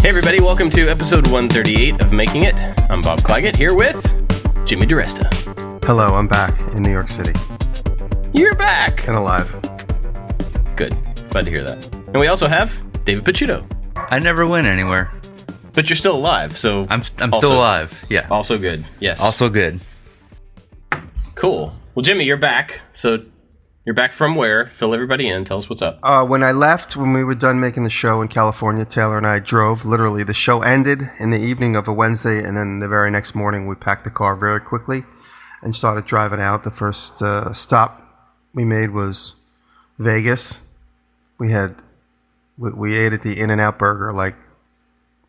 Hey everybody, welcome to episode 138 of Making It. I'm Bob Clagett here with Jimmy Diresta. Hello, I'm back in New York City. You're back! And alive. Good. Glad to hear that. And we also have David Picciuto. I never went anywhere. But you're still alive, so... I'm still alive, yeah. Also good, yes. Also good. Cool. Well, Jimmy, you're back. So you're back from where? Fill everybody in. Tell us what's up. When I left, when we were done making the show in California, Taylor and I drove. Literally, the show ended in the evening of a Wednesday, and then the very next morning, we packed the car very quickly and started driving out. The first stop we made was Vegas. We ate at the In-N-Out Burger, like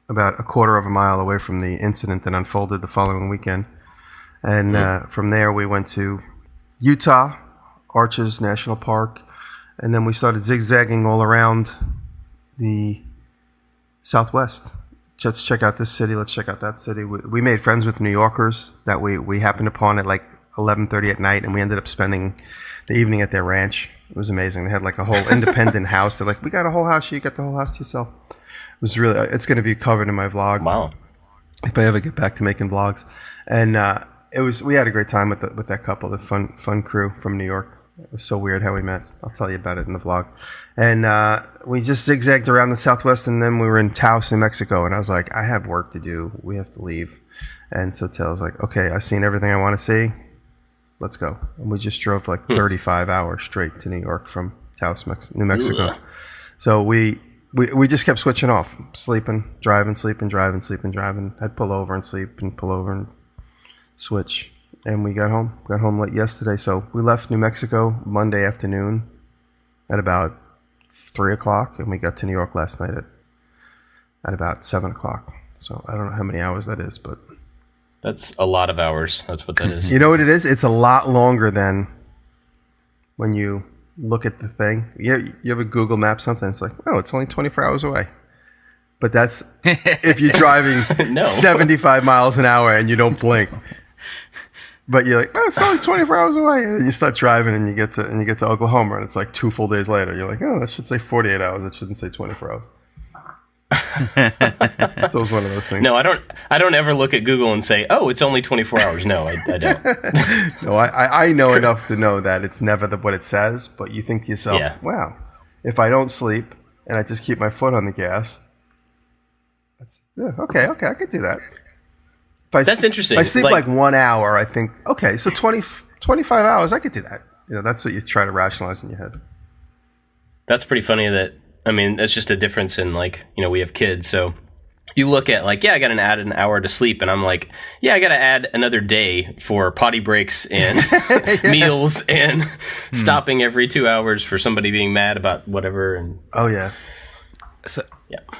about a quarter of a mile away from the incident that unfolded the following weekend. And from there, we went to Utah, Arches National Park, and then we started zigzagging all around the Southwest. Let's check out this city. Let's check out that city. We made friends with New Yorkers that we happened upon at like 11:30 at night, and we ended up spending the evening at their ranch. It was amazing. They had like a whole independent house. They're like, we got a whole house. You got the whole house to yourself. It was really. It's going to be covered in my vlog. Wow. If I ever get back to making vlogs, and it was. We had a great time with that couple, the fun crew from New York. It was so weird how we met. I'll tell you about it in the vlog. And we just zigzagged around the Southwest, and then we were in Taos, New Mexico. And I was like, I have work to do. We have to leave. And so Taylor was like, okay, I've seen everything I want to see. Let's go. And we just drove like 35 hours straight to New York from Taos, New Mexico. Ugh. So we just kept switching off, sleeping, driving, sleeping, driving, sleeping, driving. I'd pull over and sleep and pull over and switch. And we got home late yesterday. So we left New Mexico Monday afternoon at about 3 o'clock, and we got to New York last night at about 7 o'clock. So I don't know how many hours that is, but that's a lot of hours. That's what that is. You know what it is? It's a lot longer than when you look at the thing. You ever Google Map something? It's like, oh, it's only 24 hours away. But that's if you're driving 75 miles an hour and you don't blink. But you're like, oh, it's only 24 hours away. And you start driving and you get to Oklahoma, and it's like 2 full days later. You're like, oh, that should say 48 hours. It shouldn't say 24 hours. So it was one of those things. No, I don't ever look at Google and say, oh, it's only 24 hours. No, I don't. No, I know enough to know that it's never what it says, but you think to yourself, wow, if I don't sleep and I just keep my foot on the gas, okay, I could do that. That's interesting. If I sleep like 1 hour, I think, okay, so 25 hours, I could do that. That's what you try to rationalize in your head. That's pretty funny that, I mean, it's just a difference in like, we have kids. So you look at like, I got to add an hour to sleep. And I'm like, I got to add another day for potty breaks and meals and stopping every 2 hours for somebody being mad about whatever. And oh, yeah. So,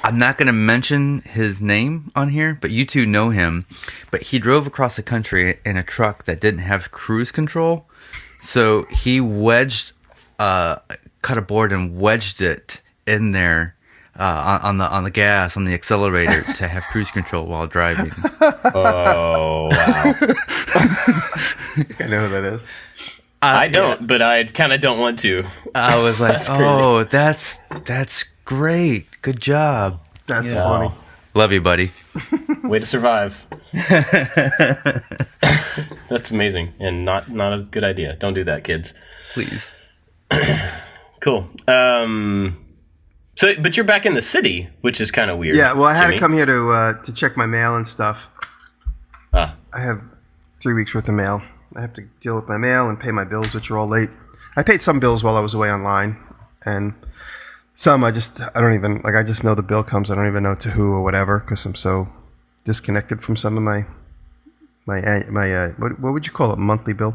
I'm not going to mention his name on here, but you two know him. But he drove across the country in a truck that didn't have cruise control. So he cut a board and wedged it in there on the gas, on the accelerator to have cruise control while driving. Oh, wow. I know who that is. I don't, but I kind of don't want to. I was like, that's great. Good job. That's funny. Love you, buddy. Way to survive. That's amazing and not a good idea. Don't do that, kids. Please. Cool. But you're back in the city, which is kind of weird. Yeah, well, I had Jimmy. to come here to check my mail and stuff. I have 3 weeks worth of mail. I have to deal with my mail and pay my bills, which are all late. I paid some bills while I was away online, and some I just know the bill comes. I don't even know to who or whatever because I'm so disconnected from some of my what would you call it, monthly bill?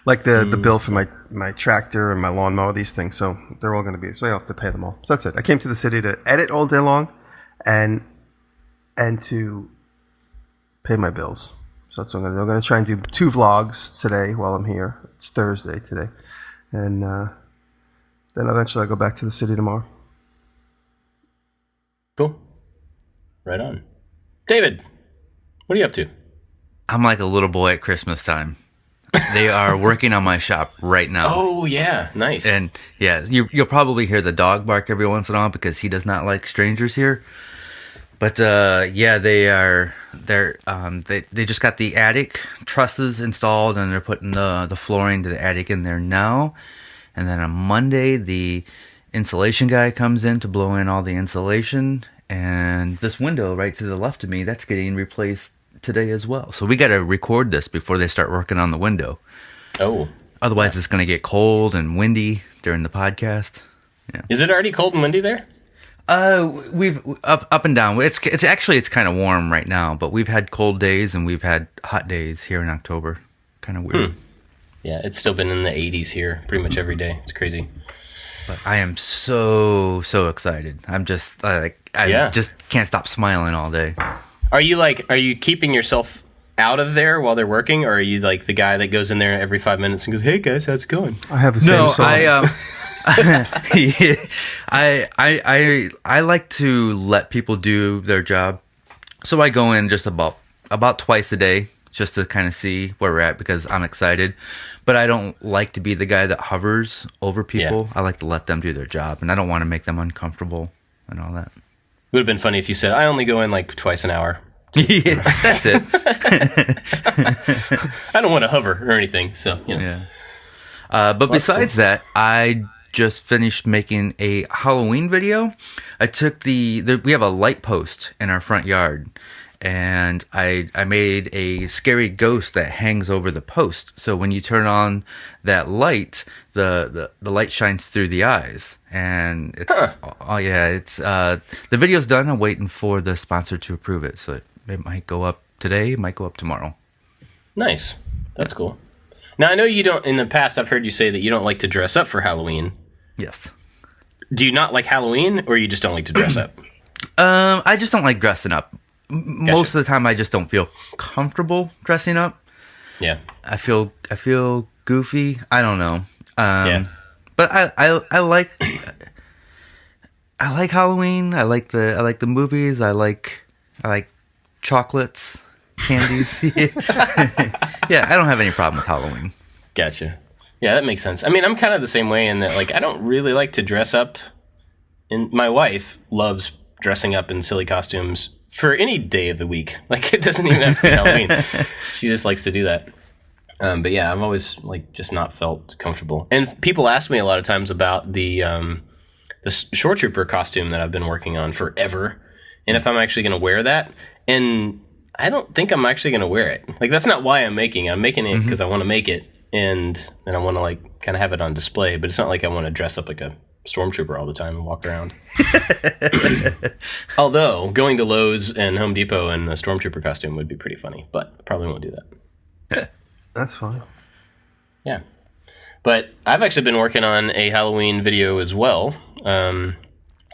Like the bill for my tractor and my lawnmower, these things. So they're all going to be, so I have to pay them all. So that's it. I came to the city to edit all day long and to pay my bills. So that's what I'm going to do. I'm going to try and do 2 vlogs today while I'm here. It's Thursday today. And then eventually I'll go back to the city tomorrow. Cool. Right on. David, what are you up to? I'm like a little boy at Christmas time. They are working on my shop right now. Oh, yeah. Nice. And, yeah, you'll probably hear the dog bark every once in a while because he does not like strangers here. But yeah, they just got the attic trusses installed, and they're putting the flooring to the attic in there now. And then on Monday, the insulation guy comes in to blow in all the insulation, and this window right to the left of me, that's getting replaced today as well. So we got to record this before they start working on the window. Oh. Otherwise, it's going to get cold and windy during the podcast. Yeah. Is it already cold and windy there? We've up and down. It's kind of warm right now, but we've had cold days and we've had hot days here in October. Kind of weird. Yeah, it's still been in the 80s here pretty much every day. It's crazy. But I am so excited. I'm just just can't stop smiling all day. Are you keeping yourself out of there while they're working, or are you like the guy that goes in there every 5 minutes and goes, "Hey guys, how's it going?" I have the same song. I like to let people do their job, so I go in just about twice a day just to kind of see where we're at because I'm excited. But I don't like to be the guy that hovers over people. Yeah. I like to let them do their job, and I don't want to make them uncomfortable and all that. It would have been funny if you said, "I only go in like twice an hour." Yeah, that's it. I don't want to hover or anything, so you know. Yeah. But besides that, I just finished making a Halloween video. I took we have a light post in our front yard, and I made a scary ghost that hangs over the post. So when you turn on that light, the light shines through the eyes, and it's the video's done. I'm waiting for the sponsor to approve it, so it might go up today, it might go up tomorrow. Nice, that's cool. Now I know you don't. In the past, I've heard you say that you don't like to dress up for Halloween. Yes. Do you not like Halloween, or you just don't like to dress up? I just don't like dressing up. Gotcha. Most of the time, I just don't feel comfortable dressing up. Yeah. I feel goofy. I don't know. But I like Halloween. I like the movies. I like chocolates, candies. Yeah, I don't have any problem with Halloween. Gotcha. Yeah, that makes sense. I mean, I'm kind of the same way in that, like, I don't really like to dress up. And my wife loves dressing up in silly costumes for any day of the week. Like, it doesn't even have to be Halloween. She just likes to do that. But yeah, I've always like just not felt comfortable. And people ask me a lot of times about the Shore Trooper costume that I've been working on forever, and if I'm actually going to wear that. And I don't think I'm actually going to wear it. Like, that's not why I'm making it. I'm making it because I want to make it, and I want to like kind of have it on display. But it's not like I want to dress up like a stormtrooper all the time and walk around. Although going to Lowe's and Home Depot in a stormtrooper costume would be pretty funny, but I probably won't do that. That's fine. Yeah. But I've actually been working on a Halloween video as well. Kind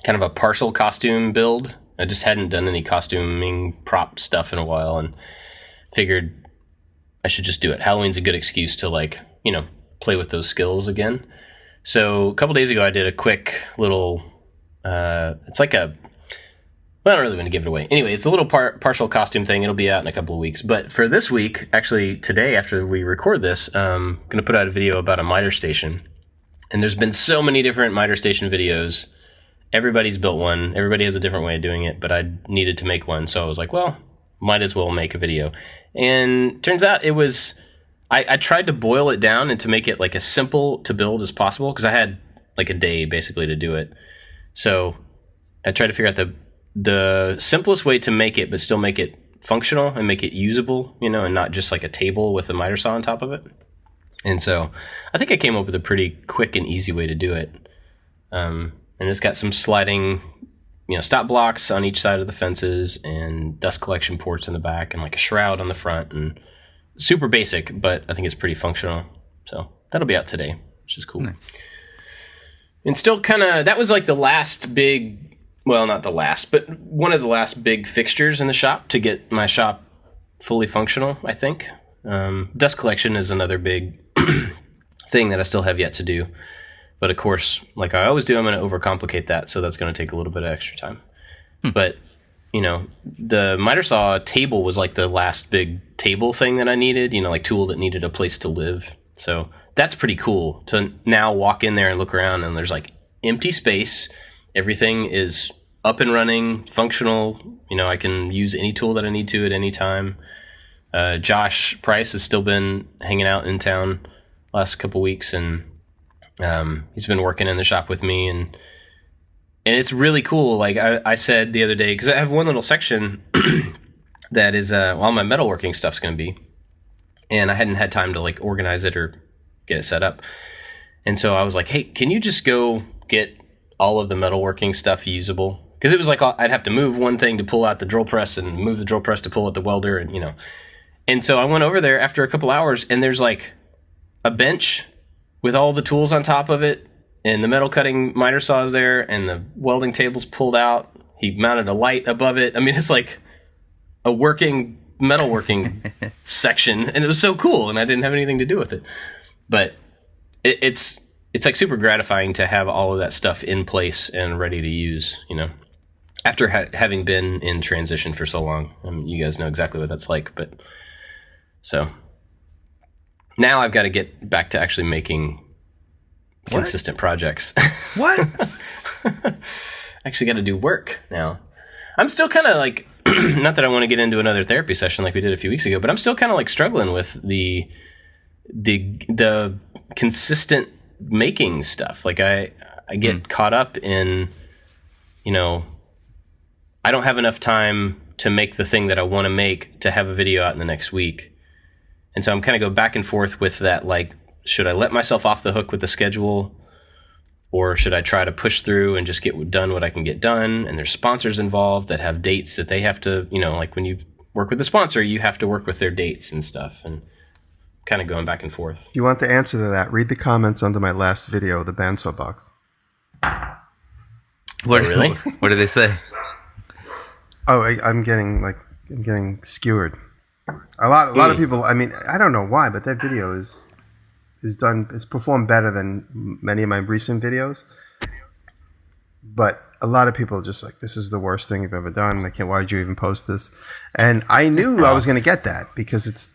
of a partial costume build. I just hadn't done any costuming prop stuff in a while and figured I should just do it. Halloween's a good excuse to, like, you know, play with those skills again. So a couple days ago, I did a quick little, it's like a, well, I don't really want to give it away. Anyway, it's a little partial costume thing. It'll be out in a couple of weeks. But for this week, actually today, after we record this, I'm going to put out a video about a miter station. And there's been so many different miter station videos. Everybody's built one. Everybody has a different way of doing it, but I needed to make one. So I was like, well, might as well make a video. And turns out it was, I tried to boil it down and to make it like as simple to build as possible, because I had like a day basically to do it. So I tried to figure out the simplest way to make it, but still make it functional and make it usable, you know, and not just like a table with a miter saw on top of it. And so I think I came up with a pretty quick and easy way to do it. And it's got some sliding, you know, stop blocks on each side of the fences and dust collection ports in the back and like a shroud on the front, and super basic, but I think it's pretty functional. So that'll be out today, which is cool. Nice. And still kind of, that was like the last big, well, not the last, but one of the last big fixtures in the shop to get my shop fully functional, I think. Dust collection is another big thing that I still have yet to do. But of course, like I always do, I'm going to overcomplicate that, so that's going to take a little bit of extra time. But, you know, the miter saw table was like the last big table thing that I needed, you know, like tool that needed a place to live. So that's pretty cool to now walk in there and look around and there's like empty space. Everything is up and running, functional. I can use any tool that I need to at any time. Josh Price has still been hanging out in town last couple weeks, and he's been working in the shop with me, and it's really cool. Like I said the other day, because I have one little section that is all my metalworking stuff's going to be, and I hadn't had time to like organize it or get it set up. And so I was like, hey, can you just go get all of the metalworking stuff usable? Because it was like I'd have to move one thing to pull out the drill press and move the drill press to pull out the welder, and And so I went over there after a couple hours, and there's like a bench with all the tools on top of it, and the metal cutting miter saw is there, and the welding table's pulled out. He mounted a light above it. I mean, it's like a working metalworking section, and it was so cool, and I didn't have anything to do with it. But it's like super gratifying to have all of that stuff in place and ready to use, after having been in transition for so long. I mean, you guys know exactly what that's like, but so now I've got to get back to actually making consistent projects. What? Actually got to do work now. I'm still kind of like, not that I want to get into another therapy session like we did a few weeks ago, but I'm still kind of like struggling with the consistent making stuff. Like I get caught up in, I don't have enough time to make the thing that I want to make to have a video out in the next week. And so I'm kind of go back and forth with that. Like, should I let myself off the hook with the schedule, or should I try to push through and just get done what I can get done? And there's sponsors involved that have dates that they have to, like when you work with a sponsor, you have to work with their dates and stuff, and kind of going back and forth. If you want the answer to that, read the comments under my last video, the bandsaw box. What, oh, really? What do they say? Oh, I'm getting skewered. A lot of people. I mean, I don't know why, but that video is performed better than many of my recent videos. But a lot of people are just like, this is the worst thing you've ever done. Why did you even post this? And I knew I was going to get that, because it's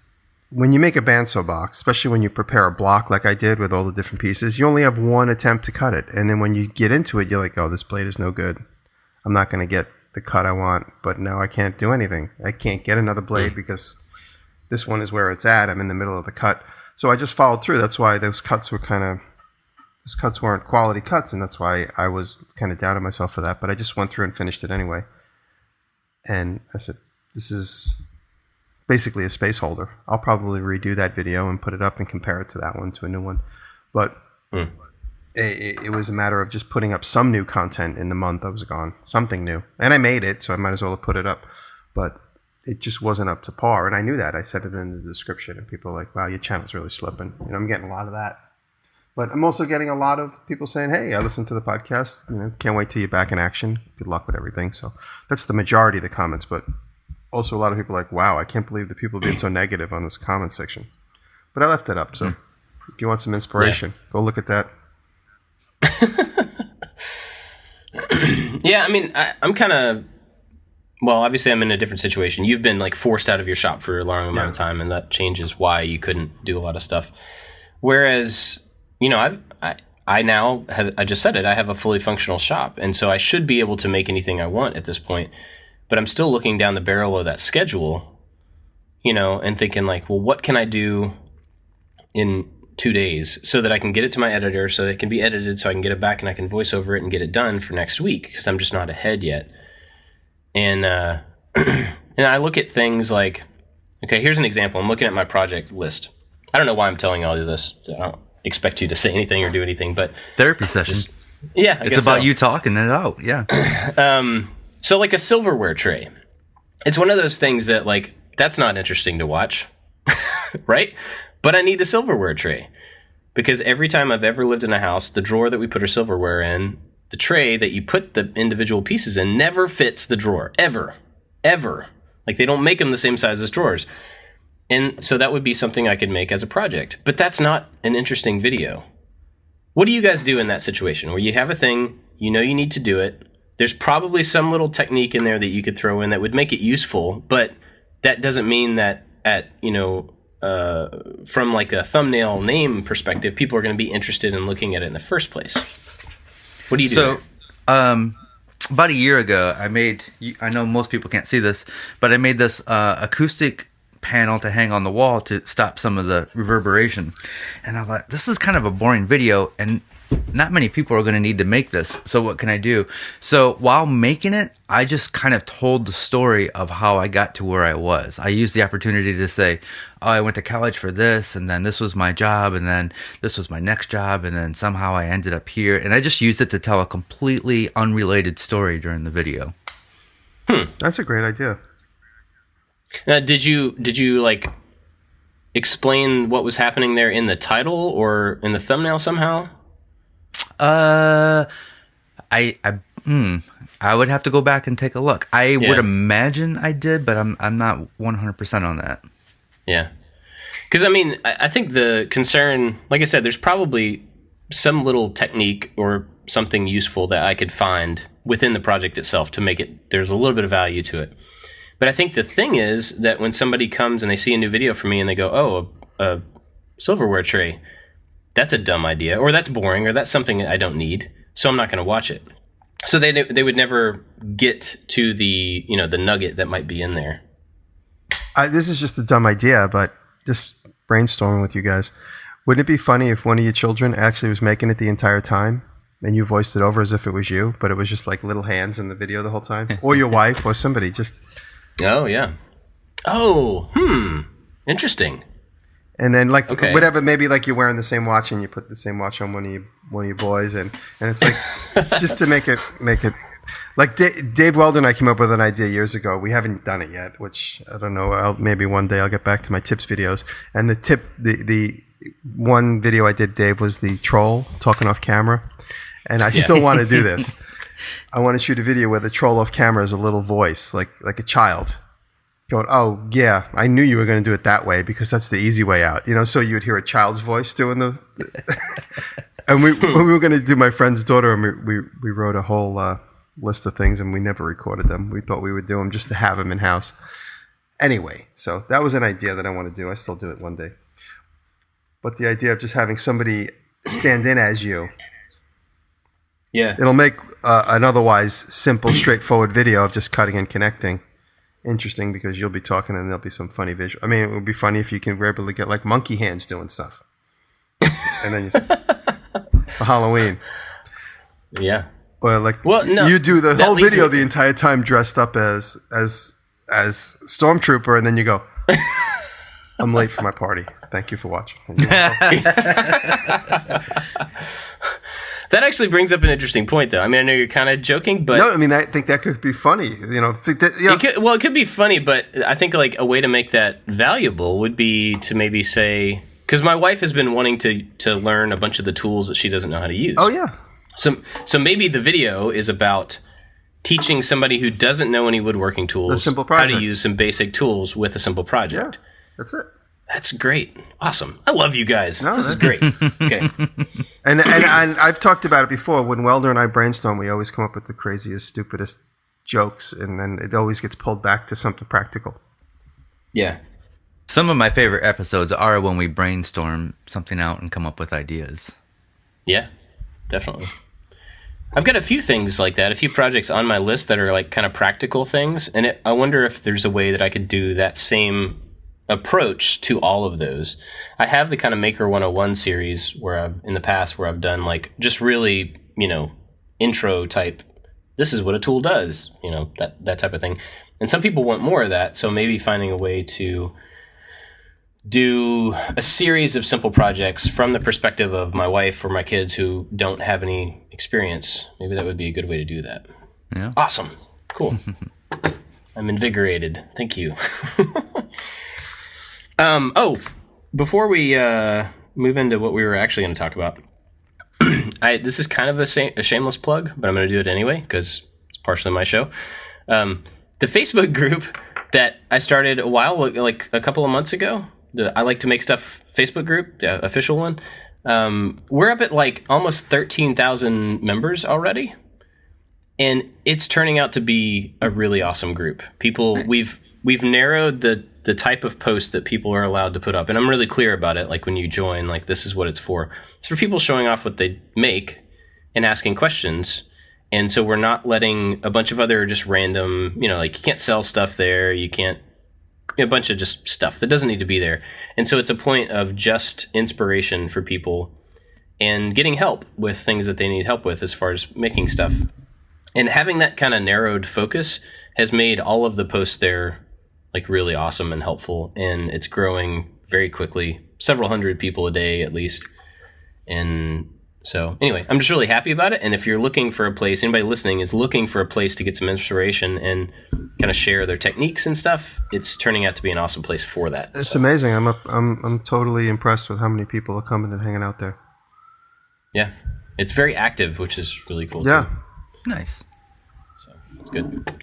when you make a bandsaw box, especially when you prepare a block like I did with all the different pieces, you only have one attempt to cut it, and then when you get into it, you're like, oh, this blade is no good. I'm not going to get the cut I want, but now I can't do anything. I can't get another blade because this one is where it's at. I'm in the middle of the cut. So I just followed through. That's why those cuts weren't quality cuts, and that's why I was kind of down on myself for that. But I just went through and finished it anyway. And I said, this is basically a space holder. I'll probably redo that video and put it up and compare it to that one, to a new one. But it was a matter of just putting up some new content in the month I was gone, something new. And I made it, so I might as well have put it up. But it just wasn't up to par, and I knew that. I said it in the description, and people are like, wow, your channel's really slipping. I'm getting a lot of that. But I'm also getting a lot of people saying, hey, I listened to the podcast. Can't wait till you're back in action. Good luck with everything. So that's the majority of the comments. But also a lot of people are like, wow, I can't believe the people being so negative on this comment section. But I left it up. So if you want some inspiration, go look at that. Yeah, I mean, I'm kind of... Well, obviously, I'm in a different situation. You've been like forced out of your shop for a long amount of time, and that changes why you couldn't do a lot of stuff. Whereas, I now have, I just said it, I have a fully functional shop, and so I should be able to make anything I want at this point. But I'm still looking down the barrel of that schedule, and thinking like, well, what can I do in 2 days so that I can get it to my editor, so it can be edited, so I can get it back and I can voice over it and get it done for next week, because I'm just not ahead yet. And and I look at things like, okay, here's an example. I'm looking at my project list. I don't know why I'm telling you all of this. I don't expect you to say anything or do anything, but therapy session. Yeah, it's about you talking it out. Yeah. So like a silverware tray, it's one of those things that like that's not interesting to watch, right? But I need a silverware tray, because every time I've ever lived in a house, the drawer that we put our silverware in, the tray that you put the individual pieces in, never fits the drawer, ever. Like they don't make them the same size as drawers. And so that would be something I could make as a project. But that's not an interesting video. What do you guys do in that situation where you have a thing, you need to do it? There's probably some little technique in there that you could throw in that would make it useful, but that doesn't mean that from like a thumbnail name perspective, people are going to be interested in looking at it in the first place. What do you do? So, about a year ago, I know most people can't see this, but I made this acoustic panel to hang on the wall to stop some of the reverberation. And I thought, this is kind of a boring video, and not many people are going to need to make this. So what can I do? So while making it, I just kind of told the story of how I got to where I was. I used the opportunity to say, oh, I went to college for this, and then this was my job, and then this was my next job, and then somehow I ended up here. And I just used it to tell a completely unrelated story during the video. That's a great idea. Now, did you like explain what was happening there in the title or in the thumbnail somehow? I would have to go back and take a look. I would imagine I did, but I'm not 100% on that. Yeah. Because, I mean, I think the concern, like I said, there's probably some little technique or something useful that I could find within the project itself to make it, there's a little bit of value to it. But I think the thing is that when somebody comes and they see a new video from me and they go, oh, a silverware tray, that's a dumb idea, or that's boring, or that's something I don't need, so I'm not going to watch it. So they would never get to the nugget that might be in there. This is just a dumb idea, but just brainstorming with you guys. Wouldn't it be funny if one of your children actually was making it the entire time and you voiced it over as if it was you, but it was just like little hands in the video the whole time? Or your wife or somebody just... Oh, yeah. Oh, interesting. And then whatever, maybe like you're wearing the same watch and you put the same watch on one of your boys, and it's like just to make it like Dave Weldon and I came up with an idea years ago. We haven't done it yet, which I don't know. Maybe one day I'll get back to my tips videos. And the one video I did, Dave, was the troll talking off camera, and I still want to do this. I want to shoot a video where the troll off camera is a little voice, like a child, going, "Oh yeah, I knew you were going to do it that way because that's the easy way out." So you would hear a child's voice doing the. And when we were going to do my friend's daughter, and we wrote a whole list of things, and we never recorded them. We thought we would do them just to have them in house. Anyway, so that was an idea that I want to do. I still do it one day. But the idea of just having somebody stand in as you. Yeah. It'll make an otherwise simple, straightforward video of just cutting and connecting interesting, because you'll be talking and there'll be some funny visual. I mean, it would be funny if you were able to get like monkey hands doing stuff. And then for Halloween. Yeah. Or you do the whole video the entire time dressed up as Stormtrooper, and then you go, I'm late for my party. Thank you for watching. That actually brings up an interesting point, though. I mean, I know you're kind of joking, but... No, I mean, I think that could be funny. It could be funny, but I think like a way to make that valuable would be to maybe say... Because my wife has been wanting to learn a bunch of the tools that she doesn't know how to use. Oh, yeah. So maybe the video is about teaching somebody who doesn't know any woodworking tools how to use some basic tools with a simple project. Yeah, that's it. That's great. Awesome. I love you guys. This is great. Okay. And I've talked about it before. When Welder and I brainstorm, we always come up with the craziest, stupidest jokes, and then it always gets pulled back to something practical. Yeah. Some of my favorite episodes are when we brainstorm something out and come up with ideas. Yeah, definitely. I've got a few things like that, a few projects on my list that are like kind of practical things, and I wonder if there's a way that I could do that same approach to all of those. I have the kind of Maker 101 series where I've done like just really, intro type, this is what a tool does, that type of thing. And some people want more of that, so maybe finding a way to do a series of simple projects from the perspective of my wife or my kids who don't have any experience. Maybe that would be a good way to do that. Yeah. Awesome. Cool. I'm invigorated. Thank you. Before we move into what we were actually going to talk about, this is kind of a shameless plug, but I'm going to do it anyway because it's partially my show. The Facebook group that I started like a couple of months ago, the I Like to Make Stuff Facebook group, the official one, we're up at like almost 13,000 members already. And it's turning out to be a really awesome group. People, nice. We've narrowed the type of post that people are allowed to put up. And I'm really clear about it. Like when you join, like this is what it's for. It's for people showing off what they make and asking questions. And so we're not letting a bunch of other just random, like you can't sell stuff there. You can't, a bunch of just stuff that doesn't need to be there. And so it's a point of just inspiration for people and getting help with things that they need help with as far as making stuff. And having that kind of narrowed focus has made all of the posts there like really awesome and helpful. And it's growing very quickly, several hundred people a day at least. And so anyway, I'm just really happy about it. And if you're looking for a place, anybody listening is looking for a place to get some inspiration and kind of share their techniques and stuff, it's turning out to be an awesome place for that. It's amazing. I'm totally impressed with how many people are coming and hanging out there. Yeah, it's very active, which is really cool. Yeah, too. Nice. So that's good.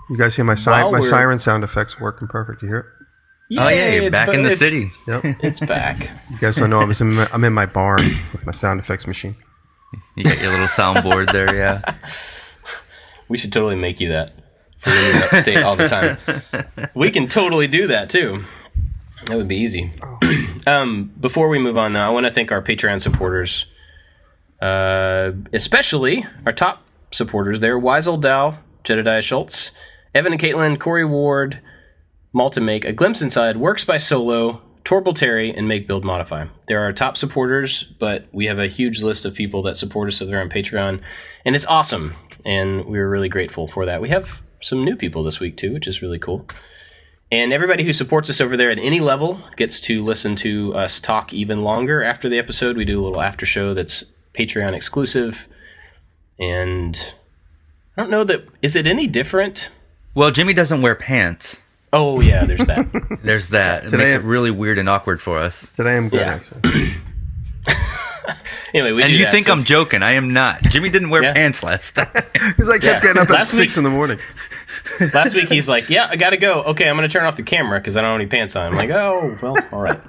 You guys hear my siren sound effects working perfect? You hear it? Oh yeah, you're back in the city. Yep. It's back. You guys don't know I'm in my barn with my sound effects machine. You got your little soundboard there, yeah. We should totally make you that for when you're upstate all the time. We can totally do that too. That would be easy. Before we move on, though, I want to thank our Patreon supporters, especially our top supporters there: Wiesel Dow, Jedediah Schultz, Evan and Caitlin, Corey Ward, Malta Make, A Glimpse Inside, Works by Solo, Torble Terry, and Make Build Modify. They're our top supporters, but we have a huge list of people that support us over there on Patreon, and it's awesome, and we're really grateful for that. We have some new people this week, too, which is really cool. And everybody who supports us over there at any level gets to listen to us talk even longer after the episode. We do a little after show that's Patreon exclusive, and I don't know that... Is it any different? Well, Jimmy doesn't wear pants. Oh, yeah, there's that. There's that. It makes it really weird and awkward for us. Today I'm good, actually. Anyway, we and do you that, think I'm joking. I am not. Jimmy didn't wear pants last time. Because I kept getting up at 6 in the morning. Last week he's like, yeah, I got to go. Okay, I'm going to turn off the camera because I don't have any pants on. I'm like, oh, well, all right.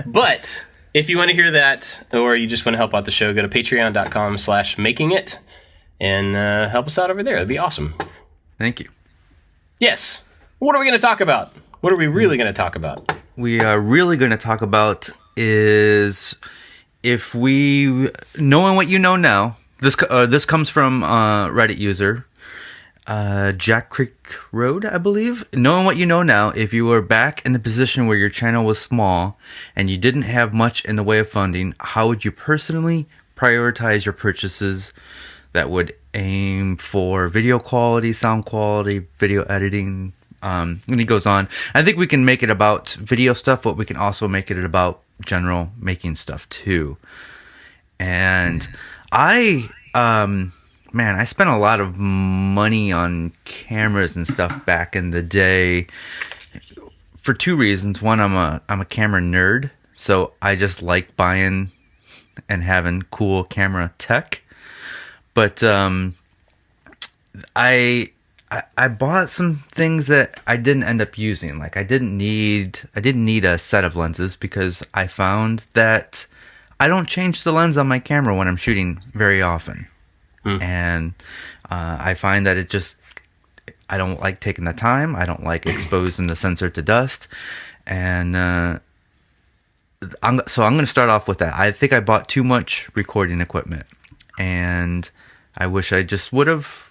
But if you want to hear that or you just want to help out the show, go to patreon.com/makingit and help us out over there. That'd be awesome. Thank you. Yes. What are we going to talk about? What are we really going to talk about? We are really going to talk about is if we, knowing what you know now, this comes from Reddit user Jack Creek Road, I believe. Knowing what you know now, if you were back in the position where your channel was small and you didn't have much in the way of funding, how would you personally prioritize your purchases that would aim for video quality, sound quality, video editing? And he goes on. I think we can make it about video stuff, but we can also make it about general making stuff too. And I spent a lot of money on cameras and stuff back in the day for two reasons. One, I'm a camera nerd, so I just like buying and having cool camera tech. But I bought some things that I didn't end up using. Like I didn't need a set of lenses because I found that I don't change the lens on my camera when I'm shooting very often. And I find that I don't like taking the time. I don't like exposing the sensor to dust. And I'm going to start off with that. I think I bought too much recording equipment. And I wish I just would have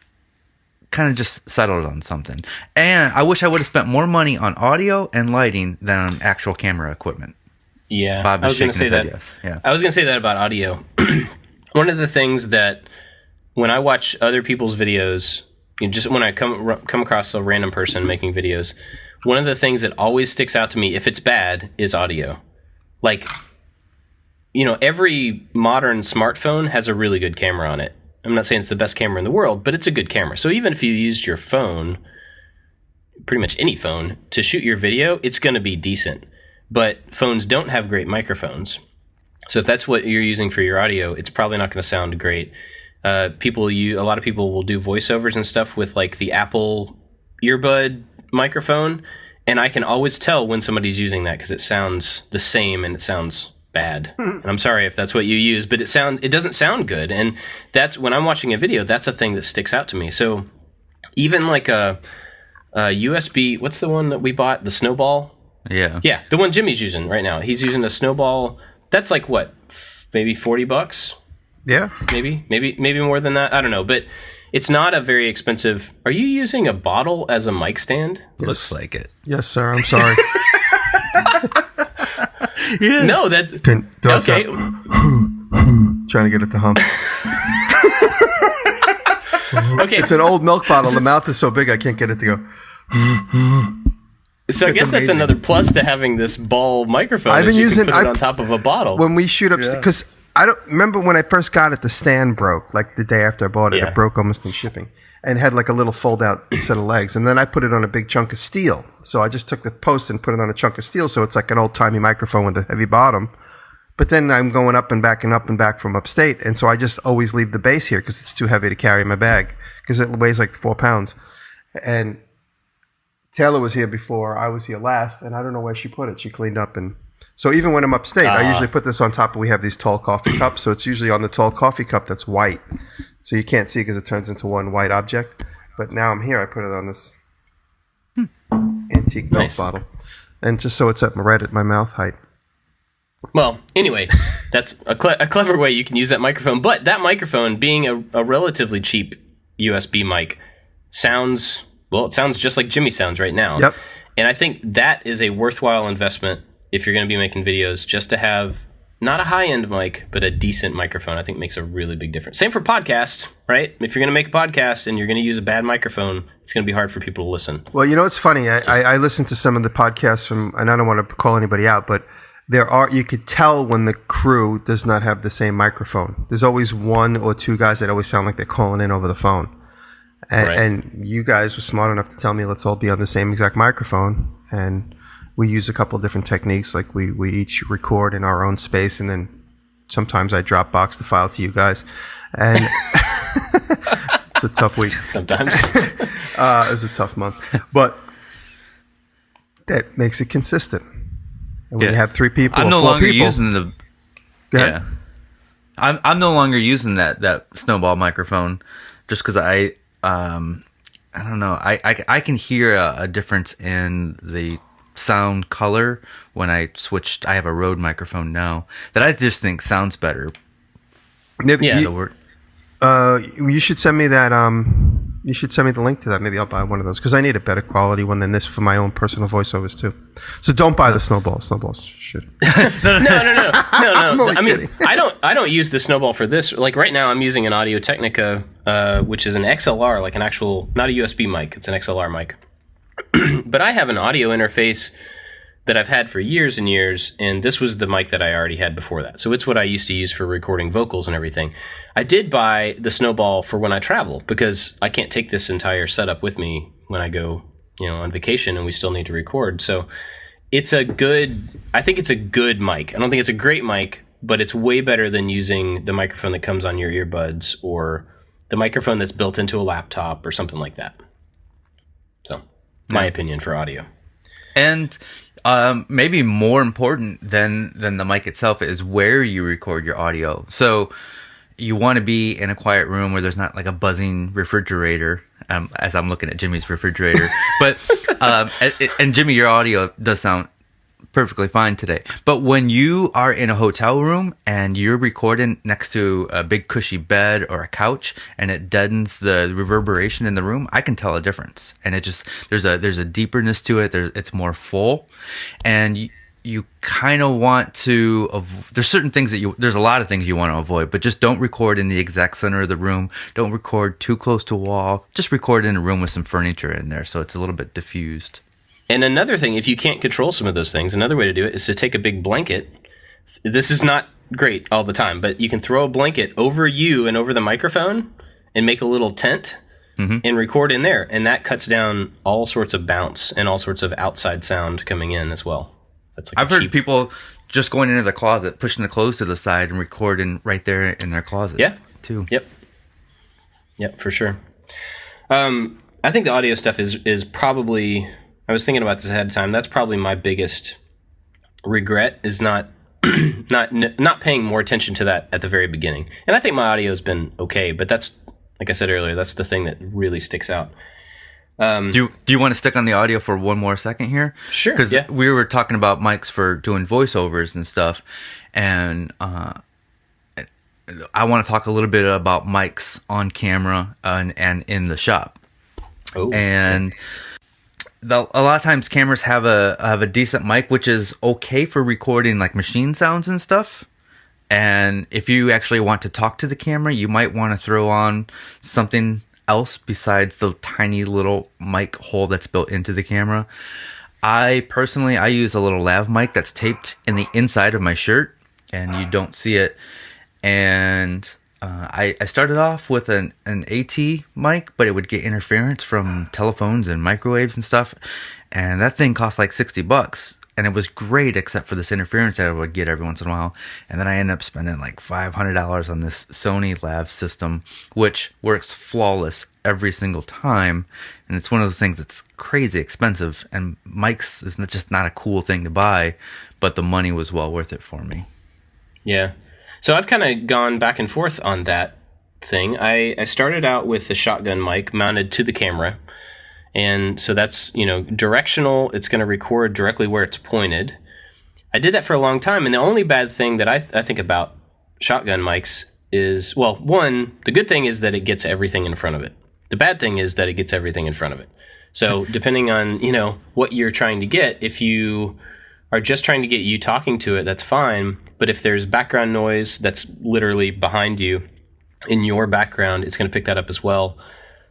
kind of just settled on something. And I wish I would have spent more money on audio and lighting than on actual camera equipment. Yeah, Bob I was going to say that. Yes. Yeah. I was going to say that about audio. One of the things that when I watch other people's videos, just when I come across a random person making videos, one of the things that always sticks out to me, if it's bad, is audio. Like, every modern smartphone has a really good camera on it. I'm not saying it's the best camera in the world, but it's a good camera. So even if you used your phone, pretty much any phone, to shoot your video, it's going to be decent. But phones don't have great microphones. So if that's what you're using for your audio, it's probably not going to sound great. A lot of people will do voiceovers and stuff with like the Apple earbud microphone, and I can always tell when somebody's using that because it sounds the same and it sounds bad. And I'm sorry if that's what you use, but it doesn't sound good. And that's when I'm watching a video, that's a thing that sticks out to me. So even like a USB, what's the one that we bought? The Snowball? Yeah. Yeah, the one Jimmy's using right now. He's using a Snowball. That's like what? Maybe $40? Yeah. Maybe more than that. I don't know, but it's not a very expensive. Are you using a bottle as a mic stand? Yes. Looks like it. Yes, sir. I'm sorry. Yes. No, that's okay. Trying to get it to hum. Okay, it's an old milk bottle. The mouth is so big I can't get it to go. So I guess that's another plus to having this ball microphone. I've been using put it on top of a bottle when we shoot up because I don't remember when I first got it. The stand broke like the day after I bought it. It broke almost in shipping and had like a little fold out set of legs. And then I put it on a big chunk of steel. So I just took the post and put it on a chunk of steel. So it's like an old timey microphone with a heavy bottom. But then I'm going up and back from upstate. And so I just always leave the base here because it's too heavy to carry in my bag because it weighs like 4 pounds. And Taylor was here before I was here last. And I don't know where she put it. She cleaned up. And so even when I'm upstate, I usually put this on top. We have these tall coffee cups. So it's usually on the tall coffee cup that's white. So you can't see because it turns into one white object. But now I'm here. I put it on this antique milk bottle. And just so it's right at my mouth height. Well, anyway, that's a clever way you can use that microphone. But that microphone, being a relatively cheap USB mic, sounds just like Jimmy sounds right now. Yep. And I think that is a worthwhile investment if you're going to be making videos, just to have not a high-end mic, but a decent microphone. I think makes a really big difference. Same for podcasts, right? If you're going to make a podcast and you're going to use a bad microphone, it's going to be hard for people to listen. Well, you know, it's funny. I listened to some of the podcasts from, and I don't want to call anybody out, but you could tell when the crew does not have the same microphone. There's always one or two guys that always sound like they're calling in over the phone. And you guys were smart enough to tell me let's all be on the same exact microphone. And we use a couple of different techniques. Like we each record in our own space, and then sometimes I Dropbox the file to you guys. And it's a tough week. Sometimes. It was a tough month. But that makes it consistent. And when you have 3 people, I'm no 4 longer people, using the. Yeah, I'm no longer using that snowball microphone, just because I don't know. I can hear a difference in the sound color when I switched. I have a Rode microphone now that I just think sounds better. You should send me that. You should send me the link to that. Maybe I'll buy one of those because I need a better quality one than this for my own personal voiceovers too. So don't buy the snowball. Snowball's shit. No. I'm only kidding. I don't use the snowball for this. Like right now, I'm using an Audio Technica, which is an XLR, like an actual, not a USB mic. It's an XLR mic. But I have an audio interface that I've had for years and years, and this was the mic that I already had before that. So it's what I used to use for recording vocals and everything. I did buy the snowball for when I travel because I can't take this entire setup with me when I go, on vacation and we still need to record. So I think it's a good mic. I don't think it's a great mic, but it's way better than using the microphone that comes on your earbuds or the microphone that's built into a laptop or something like that. So my opinion for audio. And maybe more important than the mic itself is where you record your audio. So you want to be in a quiet room where there's not like a buzzing refrigerator, as I'm looking at Jimmy's refrigerator. But and Jimmy, your audio does sound perfectly fine today. But when you are in a hotel room and you're recording next to a big cushy bed or a couch and it deadens the reverberation in the room, I can tell a difference. And it just there's a deeperness to it. It's more full, and you kind of want to. There's certain things there's a lot of things you want to avoid, but just don't record in the exact center of the room. Don't record too close to a wall. Just record in a room with some furniture in there, so it's a little bit diffused. And another thing, if you can't control some of those things, another way to do it is to take a big blanket. This is not great all the time, but you can throw a blanket over you and over the microphone and make a little tent and record in there. And that cuts down all sorts of bounce and all sorts of outside sound coming in as well. That's like I've heard people just going into the closet, pushing the clothes to the side and recording right there in their closet. Yeah. Too. Yep, for sure. I think the audio stuff is probably... I was thinking about this ahead of time. That's probably my biggest regret is not paying more attention to that at the very beginning. And I think my audio has been okay, but that's, like I said earlier, that's the thing that really sticks out. Do you want to stick on the audio for one more second here? Sure. Because we were talking about mics for doing voiceovers and stuff, and I want to talk a little bit about mics on camera and in the shop. Oh, and a lot of times cameras have a decent mic, which is okay for recording like machine sounds and stuff. And if you actually want to talk to the camera, you might want to throw on something else besides the tiny little mic hole that's built into the camera. I use a little lav mic that's taped in the inside of my shirt, and you don't see it. And I started off with an AT mic, but it would get interference from telephones and microwaves and stuff. And that thing cost like $60. And it was great, except for this interference that I would get every once in a while. And then I ended up spending like $500 on this Sony lav system, which works flawless every single time. And it's one of those things that's crazy expensive. And mics is just not a cool thing to buy, but the money was well worth it for me. Yeah. So I've kind of gone back and forth on that thing. I started out with the shotgun mic mounted to the camera. And so that's, directional. It's going to record directly where it's pointed. I did that for a long time. And the only bad thing that I think about shotgun mics is, well, one, the good thing is that it gets everything in front of it. The bad thing is that it gets everything in front of it. So depending on, what you're trying to get, if you are just trying to get you talking to it, that's fine. But if there's background noise that's literally behind you in your background, it's going to pick that up as well.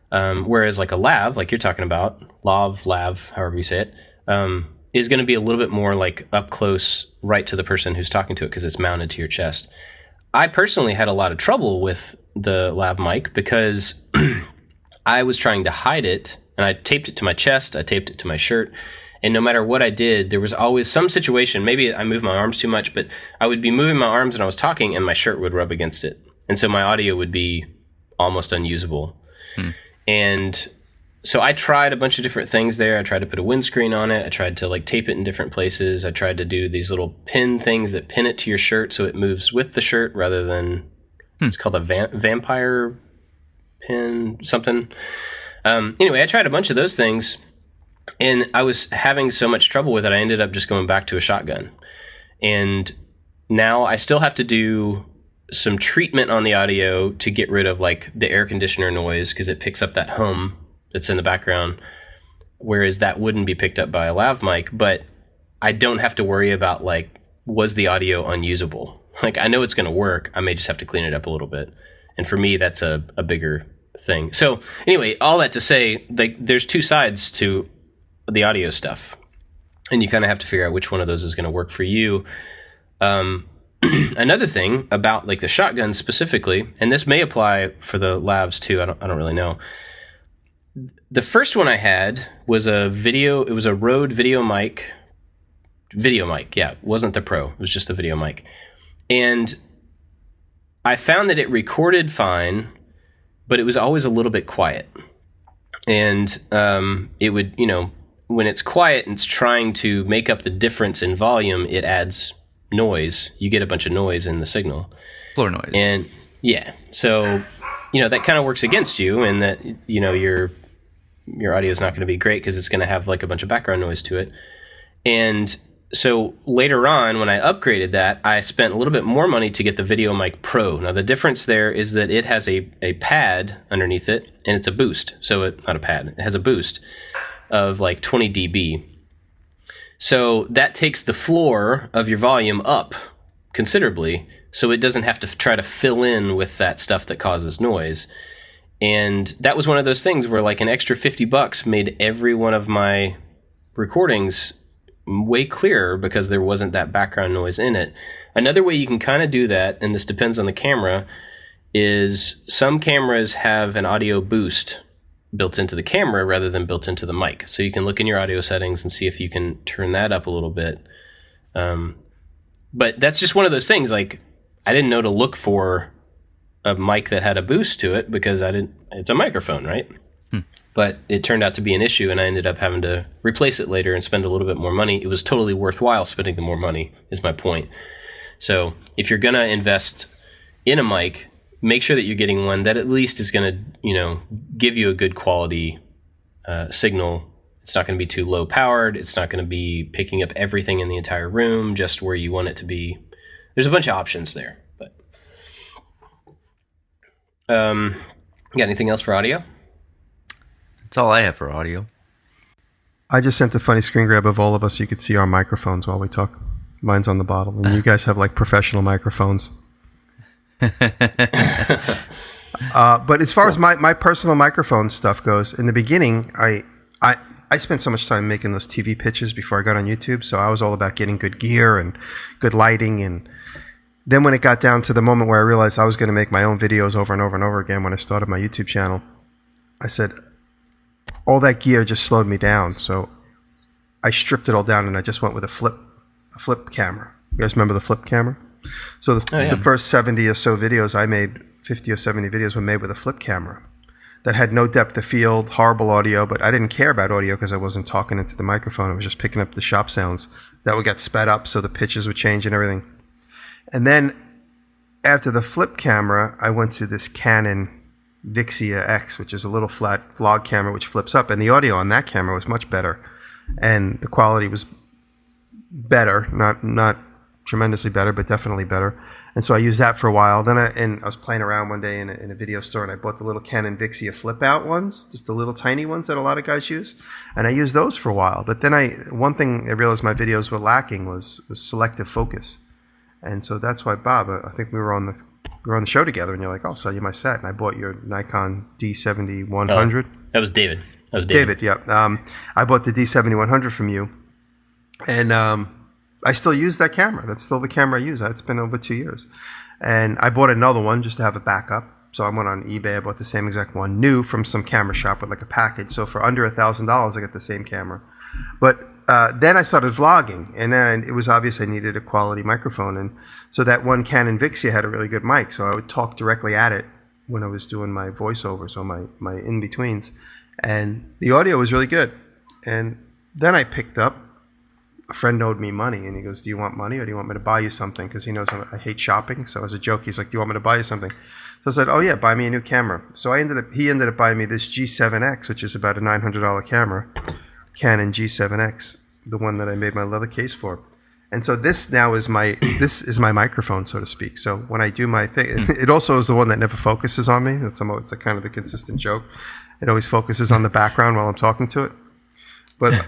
Whereas like a lav, like you're talking about, lav, however you say it, is going to be a little bit more like up close, right to the person who's talking to it because it's mounted to your chest. I personally had a lot of trouble with the lav mic because I was trying to hide it, and I taped it to my chest, I taped it to my shirt, and no matter what I did, there was always some situation, maybe I moved my arms too much, but I would be moving my arms and I was talking and my shirt would rub against it. And so my audio would be almost unusable. And so I tried a bunch of different things there. I tried to put a windscreen on it. I tried to like tape it in different places. I tried to do these little pin things that pin it to your shirt so it moves with the shirt rather than, it's called a vampire pin something. Anyway, I tried a bunch of those things and I was having so much trouble with it. I ended up just going back to a shotgun. And now I still have to do some treatment on the audio to get rid of like the air conditioner noise because it picks up that hum that's in the background, whereas that wouldn't be picked up by a lav mic. But I don't have to worry about like, was the audio unusable? Like I know it's going to work. I may just have to clean it up a little bit. And for me, that's a bigger thing. So anyway, all that to say, like there's two sides to the audio stuff, and you kind of have to figure out which one of those is going to work for you. Another thing about like the shotgun specifically, and this may apply for the lavs too. I don't really know. The first one I had was it was a Rode video mic. Yeah, it wasn't the Pro. It was just the video mic. And I found that it recorded fine, but it was always a little bit quiet. And it would, when it's quiet and it's trying to make up the difference in volume, it adds noise. You get a bunch of noise in the signal. Floor noise. And yeah, so, that kind of works against you in that, your audio is not going to be great because it's going to have like a bunch of background noise to it. And so later on, when I upgraded that, I spent a little bit more money to get the Video Mic Pro. Now, the difference there is that it has a pad underneath it, and it's a boost. So not a pad. It has a boost of like 20 dB. So that takes the floor of your volume up considerably, so it doesn't have to try to fill in with that stuff that causes noise. And that was one of those things where like an extra $50 made every one of my recordings way clearer because there wasn't that background noise in it. Another way you can kind of do that, and this depends on the camera, is some cameras have an audio boost built into the camera rather than built into the mic. So you can look in your audio settings and see if you can turn that up a little bit. But that's just one of those things. Like I didn't know to look for a mic that had a boost to it because it's a microphone, right? But it turned out to be an issue, and I ended up having to replace it later and spend a little bit more money. It was totally worthwhile spending the more money, is my point. So if you're going to invest in a mic, make sure that you're getting one that at least is going to, give you a good quality signal. It's not going to be too low powered. It's not going to be picking up everything in the entire room just where you want it to be. There's a bunch of options there. But You got anything else for audio? That's all I have for audio. I just sent a funny screen grab of all of us so you could see our microphones while we talk. Mine's on the bottom, and you guys have like professional microphones. But as far as my personal microphone stuff goes, in the beginning, I spent so much time making those TV pitches before I got on YouTube, so I was all about getting good gear and good lighting. And then when it got down to the moment where I realized I was going to make my own videos over and over and over again when I started my YouTube channel, I said, all that gear just slowed me down. So I stripped it all down and I just went with a flip camera. You guys remember the flip camera? So the first 70 or so videos I made, 50 or 70 videos were made with a flip camera that had no depth of field, horrible audio, but I didn't care about audio because I wasn't talking into the microphone. I was just picking up the shop sounds that would get sped up so the pitches would change and everything. And then after the flip camera, I went to this Canon Vixia X, which is a little flat vlog camera which flips up, and the audio on that camera was much better, and the quality was better, not tremendously better, but definitely better. And so I used that for a while. Then I was playing around one day in a video store, and I bought the little Canon Vixia flip out ones, just the little tiny ones that a lot of guys use, and I used those for a while. But then one thing I realized my videos were lacking was selective focus, and so that's why, Bob, I think we were on the show together, and you're like, I'll sell you my set. And I bought your Nikon D7100. That was David. David, yeah. I bought the D7100 from you. And I still use that camera. That's still the camera I use. It's been over 2 years. And I bought another one just to have a backup. So I went on eBay. I bought the same exact one, new from some camera shop with like a package. So for under $1,000, I got the same camera. But then I started vlogging, and then it was obvious I needed a quality microphone. And so that one Canon Vixia had a really good mic, so I would talk directly at it when I was doing my voiceovers or my in-betweens. And the audio was really good. And then I picked up, a friend owed me money, and he goes, do you want money or do you want me to buy you something? Because he knows I hate shopping. So as a joke, he's like, do you want me to buy you something? So I said, oh yeah, buy me a new camera. So he ended up buying me this G7X, which is about a $900 camera. Canon G7X, the one that I made my leather case for. And so this now is my microphone, so to speak. So when I do my thing, it also is the one that never focuses on me. It's a kind of the consistent joke. It always focuses on the background while I'm talking to it. But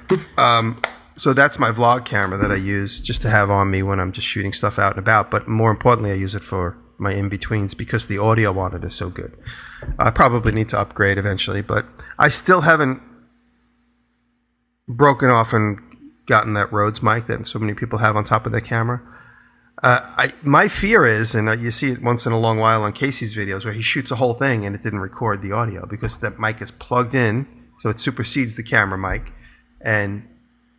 so that's my vlog camera that I use just to have on me when I'm just shooting stuff out and about. But more importantly, I use it for my in-betweens because the audio on it is so good. I probably need to upgrade eventually, but I still haven't broken off and gotten that Rhodes mic that so many people have on top of their camera. My fear is, and you see it once in a long while on Casey's videos, where he shoots a whole thing and it didn't record the audio because that mic is plugged in, so it supersedes the camera mic, and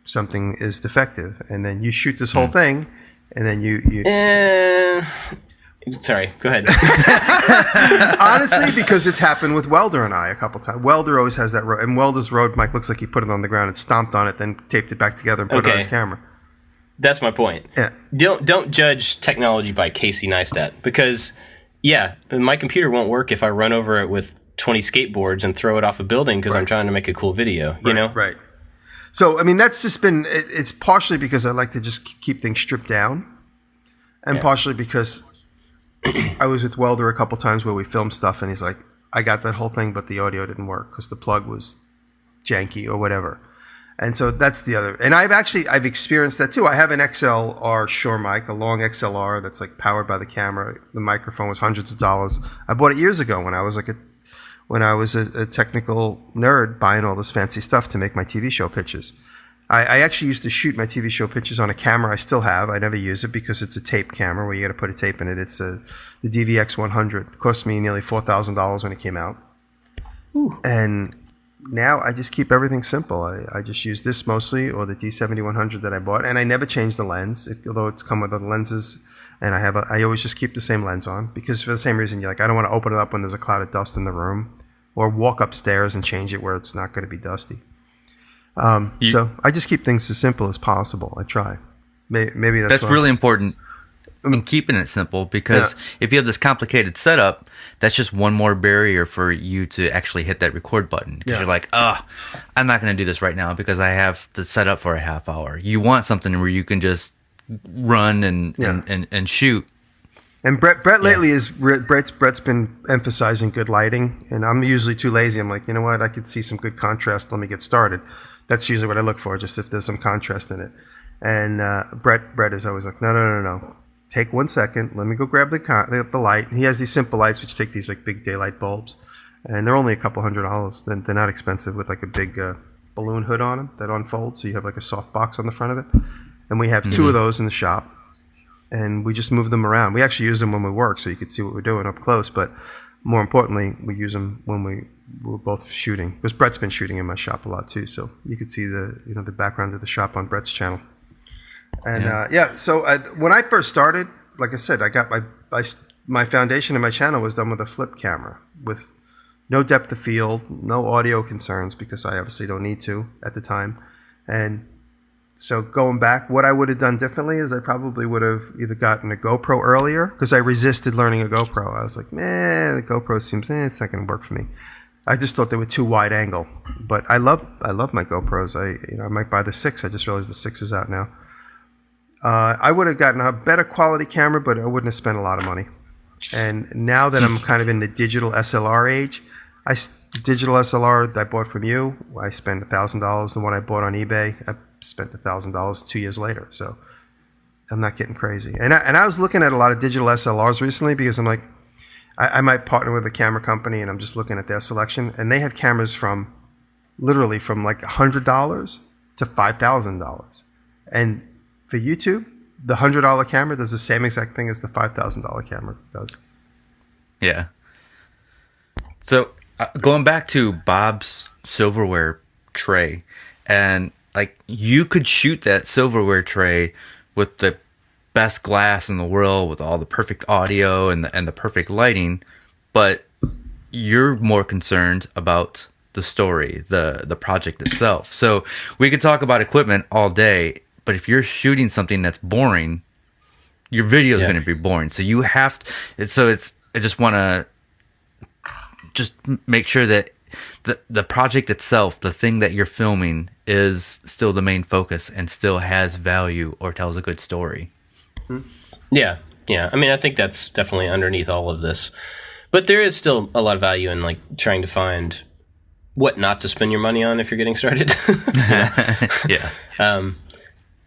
something is defective. And then you shoot this whole thing, and then you Sorry, go ahead. Honestly, because it's happened with Welder and I a couple times. Welder always has that, and Welder's Rode mic looks like he put it on the ground and stomped on it, then taped it back together and put it on his camera. That's my point. Yeah. Don't judge technology by Casey Neistat, because, yeah, my computer won't work if I run over it with 20 skateboards and throw it off a building because I'm trying to make a cool video, you know? Right. So, I mean, that's just been, it's partially because I like to just keep things stripped down, and partially because I was with Welder a couple times where we filmed stuff, and he's like, I got that whole thing, but the audio didn't work because the plug was janky or whatever. And so that's the other. And I've experienced that too. I have an XLR Shure mic, a long XLR that's like powered by the camera. The microphone was hundreds of dollars. I bought it years ago when I was a technical nerd buying all this fancy stuff to make my TV show pitches. I actually used to shoot my TV show pitches on a camera I still have. I never use it because it's a tape camera where you got to put a tape in it. It's the DVX 100. It cost me nearly $4,000 when it came out. Ooh. And now I just keep everything simple. I just use this mostly, or the D7100 that I bought, and I never change the lens, although it's come with other lenses. And I always just keep the same lens on because for the same reason, I don't want to open it up when there's a cloud of dust in the room, or walk upstairs and change it where it's not going to be dusty. So I just keep things as simple as possible. I try. Maybe that's really important in keeping it simple, because if you have this complicated setup, that's just one more barrier for you to actually hit that record button. Because you're like, I'm not going to do this right now because I have to set up for a half hour. You want something where you can just run and shoot. And Brett lately Brett's been emphasizing good lighting, and I'm usually too lazy. I'm like, you know what? I could see some good contrast. Let me get started. That's usually what I look for, just if there's some contrast in it. And Brett is always like, no. Take 1 second. Let me go grab the light. And he has these simple lights, which take these like big daylight bulbs, and they're only a couple $100. They're not expensive, with like a big balloon hood on them that unfolds, so you have like a soft box on the front of it. And we have two of those in the shop, and we just move them around. We actually use them when we work, so you can see what we're doing up close. But more importantly, we use them when we're both shooting, because Brett's been shooting in my shop a lot too, so you could see the background of the shop on Brett's channel. And so when I first started, like I said, I got my foundation in my channel was done with a flip camera with no depth of field, no audio concerns, because I obviously don't need to at the time. And so going back, what I would have done differently is I probably would have either gotten a GoPro earlier, because I resisted learning a GoPro. I was like, the GoPro seems, it's not going to work for me. I just thought they were too wide angle. But I love my GoPros. I might buy the 6. I just realized the 6 is out now. I would have gotten a better quality camera, but I wouldn't have spent a lot of money. And now that I'm kind of in the digital SLR age, digital SLR that I bought from you, I spent $1,000. The one I bought on eBay, I spent $1,000 2 years later. So I'm not getting crazy. And I was looking at a lot of digital SLRs recently, because I'm like, I might partner with a camera company, and I'm just looking at their selection. And they have cameras literally from like $100 to $5,000. And for YouTube, the $100 camera does the same exact thing as the $5,000 camera does. Yeah. So going back to Bob's silverware tray, and like you could shoot that silverware tray with the best glass in the world, with all the perfect audio and the perfect lighting, but you're more concerned about the story, the project itself. So we could talk about equipment all day, but if you're shooting something that's boring, your video is going to be boring. So you have to. I just want to just make sure that the project itself, the thing that you're filming, is still the main focus and still has value or tells a good story. Yeah. I mean, I think that's definitely underneath all of this, but there is still a lot of value in like trying to find what not to spend your money on if you're getting started. Yeah.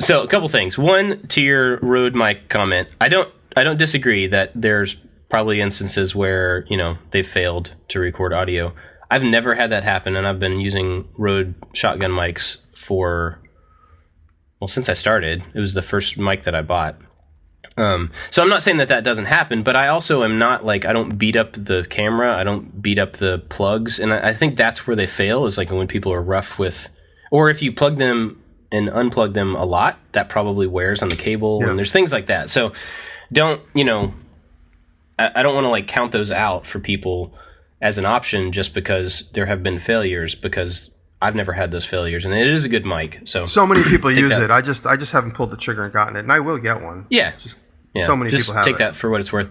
So a couple things. One, to your Rode mic comment, I don't disagree that there's probably instances where, they've failed to record audio. I've never had that happen, and I've been using Rode shotgun mics since I started. It was the first mic that I bought. So I'm not saying that doesn't happen, but I also am not like, I don't beat up the camera. I don't beat up the plugs. And I think that's where they fail, is like when people are rough with, or if you plug them and unplug them a lot, that probably wears on the cable. Yeah. And there's things like that. So don't, I don't want to like count those out for people as an option just because there have been failures, because I've never had those failures, and it is a good mic. So many people use it. I just haven't pulled the trigger and gotten it, and I will get one. Yeah. So many people have it. Take that for what it's worth.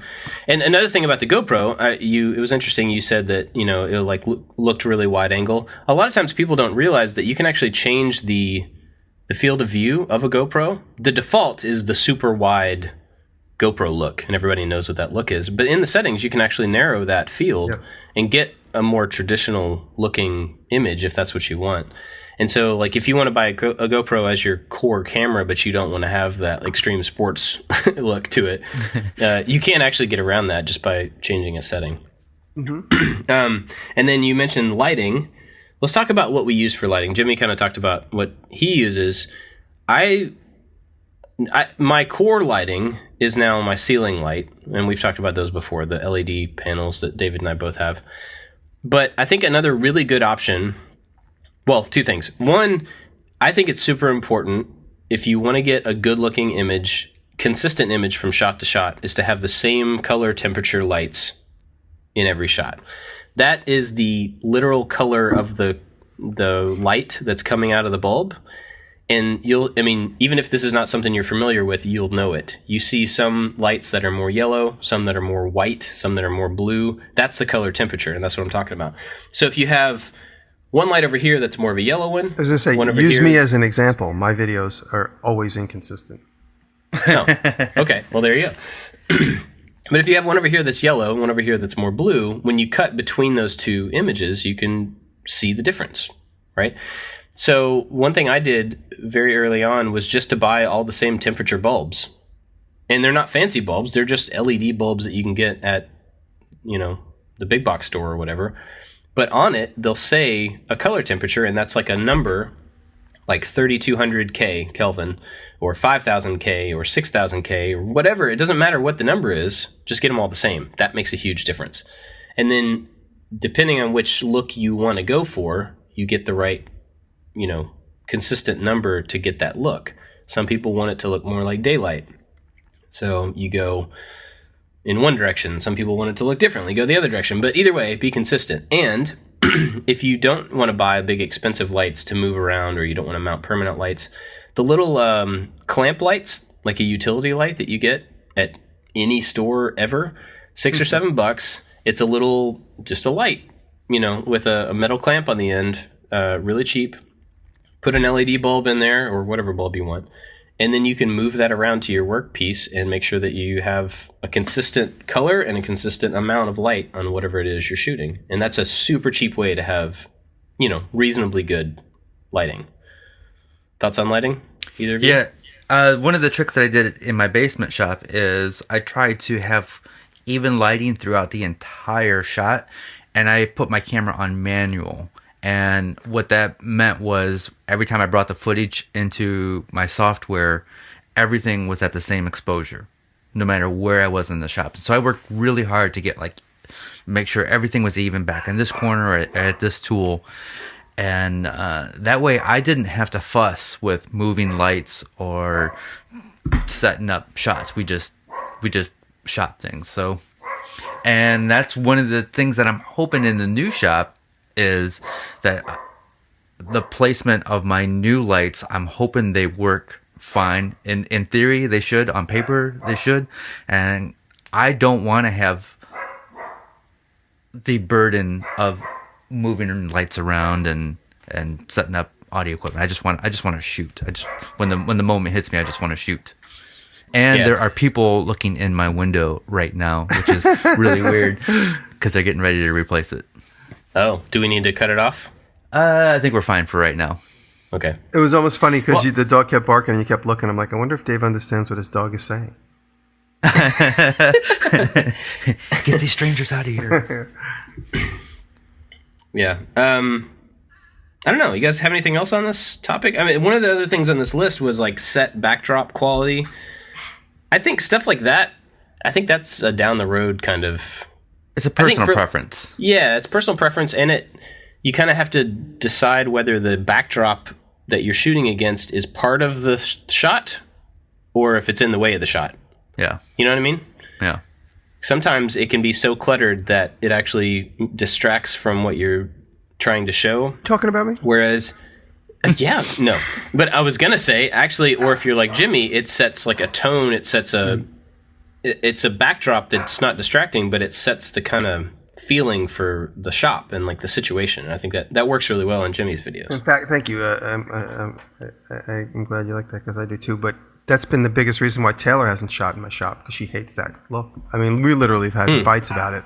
And another thing about the GoPro, it was interesting. You said that it like looked really wide angle. A lot of times people don't realize that you can actually change the field of view of a GoPro. The default is the super wide GoPro look, and everybody knows what that look is. But in the settings, you can actually narrow that field and get a more traditional looking image if that's what you want. And so, like, if you want to buy a GoPro as your core camera, but you don't want to have that extreme sports look to it, you can actually get around that just by changing a setting. Mm-hmm. And then you mentioned lighting. Let's talk about what we use for lighting. Jimmy kind of talked about what he uses. My core lighting is now my ceiling light, and we've talked about those before, the LED panels that David and I both have. But I think another really good option, well, two things. One, I think it's super important if you want to get a good-looking image, consistent image from shot to shot, is to have the same color temperature lights in every shot. That is the literal color of the light that's coming out of the bulb. And even if this is not something you're familiar with, you'll know it. You see some lights that are more yellow, some that are more white, some that are more blue. That's the color temperature, and that's what I'm talking about. So if you have one light over here that's more of a yellow one. I was going to say, use me as an example. My videos are always inconsistent. Oh, okay. Well, there you go. But if you have one over here that's yellow and one over here that's more blue, when you cut between those two images, you can see the difference, right? So one thing I did very early on was just to buy all the same temperature bulbs. And they're not fancy bulbs. They're just LED bulbs that you can get at, the big box store or whatever. But on it, they'll say a color temperature, and that's like a number like 3200 Kelvin or 5000 K or 6000 K or whatever. It doesn't matter what the number is. Just get them all the same. That makes a huge difference. And then depending on which look you want to go for, you get the right, consistent number to get that look. Some people want it to look more like daylight. So you go in one direction. Some people want it to look differently, go the other direction. But either way, be consistent. And if you don't want to buy big expensive lights to move around, or you don't want to mount permanent lights, the little clamp lights, like a utility light that you get at any store ever, $6 or $7. It's just a light, with a metal clamp on the end, really cheap. Put an LED bulb in there, or whatever bulb you want, and then you can move that around to your workpiece and make sure that you have a consistent color and a consistent amount of light on whatever it is you're shooting. And that's a super cheap way to have, reasonably good lighting. Thoughts on lighting? Either of you? Yeah. One of the tricks that I did in my basement shop is I tried to have even lighting throughout the entire shot, and I put my camera on manual. And what that meant was every time I brought the footage into my software, everything was at the same exposure, no matter where I was in the shop. So I worked really hard to make sure everything was even back in this corner or at this tool. And that way I didn't have to fuss with moving lights or setting up shots. We just shot things. So, and that's one of the things that I'm hoping in the new shop is that the placement of my new lights, I'm hoping they work fine. In theory, they should. On paper, they should. And I don't want to have the burden of moving lights around and setting up audio equipment. I just want to shoot. When the moment hits me, I just want to shoot. And there are people looking in my window right now, which is really weird because they're getting ready to replace it. Oh, do we need to cut it off? I think we're fine for right now. Okay. It was almost funny because the dog kept barking and you kept looking. I'm like, I wonder if Dave understands what his dog is saying. Get these strangers out of here. Yeah. I don't know. You guys have anything else on this topic? I mean, one of the other things on this list was like set backdrop quality. I think stuff like that, that's a down the road kind of... It's a personal preference. Yeah, it's personal preference, and you kind of have to decide whether the backdrop that you're shooting against is part of the shot or if it's in the way of the shot. Yeah. You know what I mean? Yeah. Sometimes it can be so cluttered that it actually distracts from what you're trying to show. Talking about me? Whereas... yeah, no. But I was going to say, actually, or if you're like Jimmy, it sets like a tone, it sets it's a backdrop that's not distracting, but it sets the kind of feeling for the shop and like the situation. I think that works really well in Jimmy's videos. In fact, thank you. I'm glad you like that because I do too. But that's been the biggest reason why Taylor hasn't shot in my shop because she hates that look. I mean, we literally have had fights about it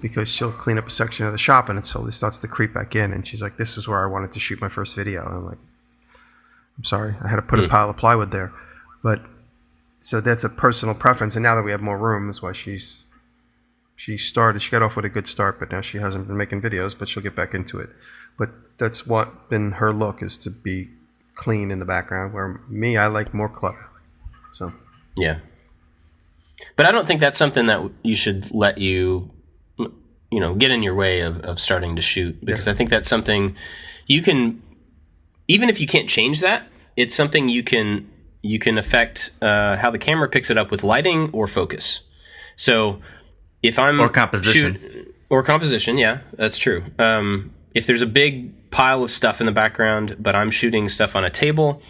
because she'll clean up a section of the shop and it slowly starts to creep back in. And she's like, "This is where I wanted to shoot my first video." And I'm like, "I'm sorry, I had to put a pile of plywood there." But so that's a personal preference, and now that we have more room, is why she got off with a good start, but now she hasn't been making videos, but she'll get back into it. But that's what been her look, is to be clean in the background, where me, I like more clutter. So yeah, but I don't think that's something that you should let get in your way of starting to shoot, because I think that's something you can, even if you can't change that, it's something you can affect how the camera picks it up with lighting or focus. So if I'm... Or composition. Or composition, yeah, that's true. If there's a big pile of stuff in the background, but I'm shooting stuff on a table,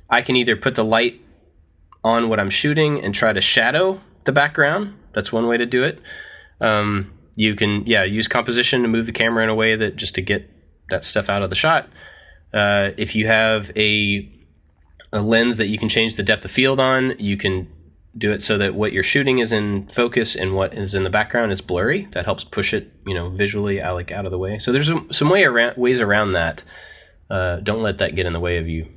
I can either put the light on what I'm shooting and try to shadow the background. That's one way to do it. You can, use composition to move the camera in a way that just to get that stuff out of the shot. If you have a lens that you can change the depth of field on, you can do it so that what you're shooting is in focus and what is in the background is blurry. That helps push it, visually out of the way. So there's some ways around that. Don't let that get in the way of you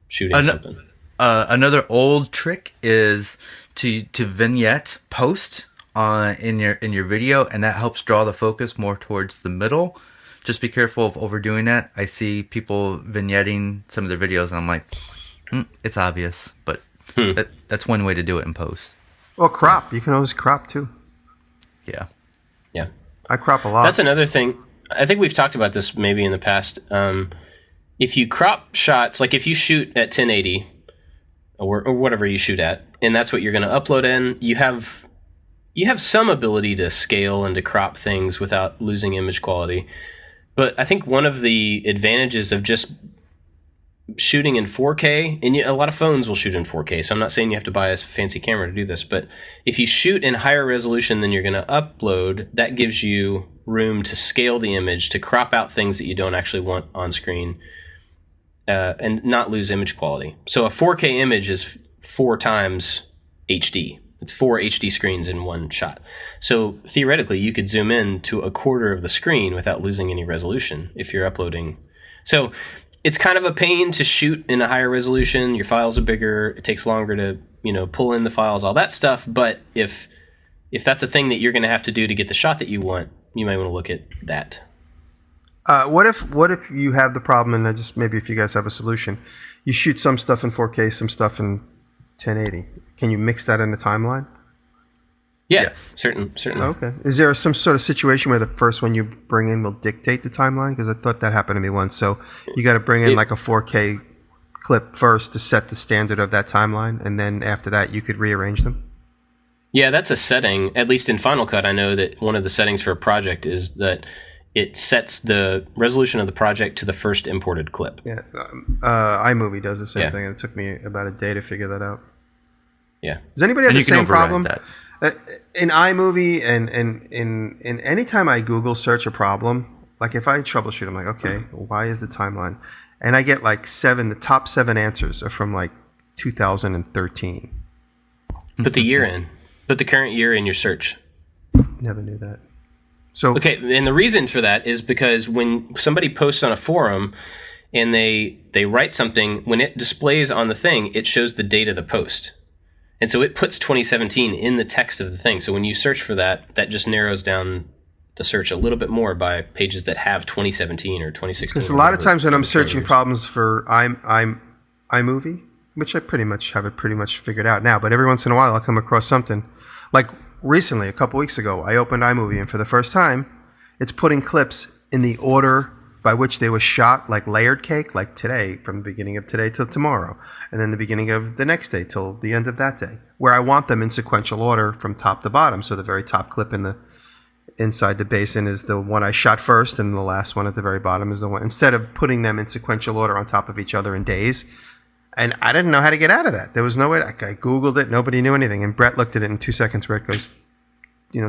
shooting something. Another old trick is to vignette post in your video, and that helps draw the focus more towards the middle. Just be careful of overdoing that. I see people vignetting some of their videos, and I'm like, it's obvious, but that's one way to do it in post. Well, crop. You can always crop too. Yeah. Yeah. I crop a lot. That's another thing. I think we've talked about this maybe in the past. If you crop shots, like if you shoot at 1080 or whatever you shoot at, and that's what you're going to upload in, you have some ability to scale and to crop things without losing image quality. But I think one of the advantages of just shooting in 4K, and a lot of phones will shoot in 4K, so I'm not saying you have to buy a fancy camera to do this, but if you shoot in higher resolution than you're going to upload, that gives you room to scale the image, to crop out things that you don't actually want on screen, and not lose image quality. So a 4K image is 4 times HD. It's 4 HD screens in one shot. So theoretically, you could zoom in to a quarter of the screen without losing any resolution if you're uploading. So it's kind of a pain to shoot in a higher resolution. Your files are bigger. It takes longer to, pull in the files, all that stuff. But if that's a thing that you're going to have to do to get the shot that you want, you might want to look at that. What if you have the problem, and just maybe if you guys have a solution, you shoot some stuff in 4K, some stuff in 1080. Can you mix that in the timeline? Yeah, yes, certainly. Okay. Is there some sort of situation where the first one you bring in will dictate the timeline? Because I thought that happened to me once. So you got to bring in like a 4K clip first to set the standard of that timeline, and then after that you could rearrange them? Yeah, that's a setting. At least in Final Cut, I know that one of the settings for a project is that it sets the resolution of the project to the first imported clip. Yeah, iMovie does the same thing, and it took me about a day to figure that out. Yeah. Does anybody have the same problem? In iMovie and in any time I Google search a problem, like if I troubleshoot, I'm like, okay, why is the timeline? And I get like the top 7 answers are from like 2013. Put the year in. Put the current year in your search. Never knew that. So okay, and the reason for that is because when somebody posts on a forum and they write something, when it displays on the thing, it shows the date of the post. And so it puts 2017 in the text of the thing. So when you search for that, that just narrows down the search a little bit more by pages that have 2017 or 2016. Because a lot of times when I'm searching problems for iMovie, which I pretty much have it pretty much figured out now, but every once in a while I'll come across something. Like recently, a couple weeks ago, I opened iMovie, and for the first time, it's putting clips in the order by which they were shot, like layered cake, like today, from the beginning of today till tomorrow, and then the beginning of the next day till the end of that day, where I want them in sequential order from top to bottom. So the very top clip inside the basin is the one I shot first, and the last one at the very bottom is the one, instead of putting them in sequential order on top of each other in days. And I didn't know how to get out of that. There was no way. I Googled it. Nobody knew anything. And Brett looked at it in 2 seconds. Brett goes,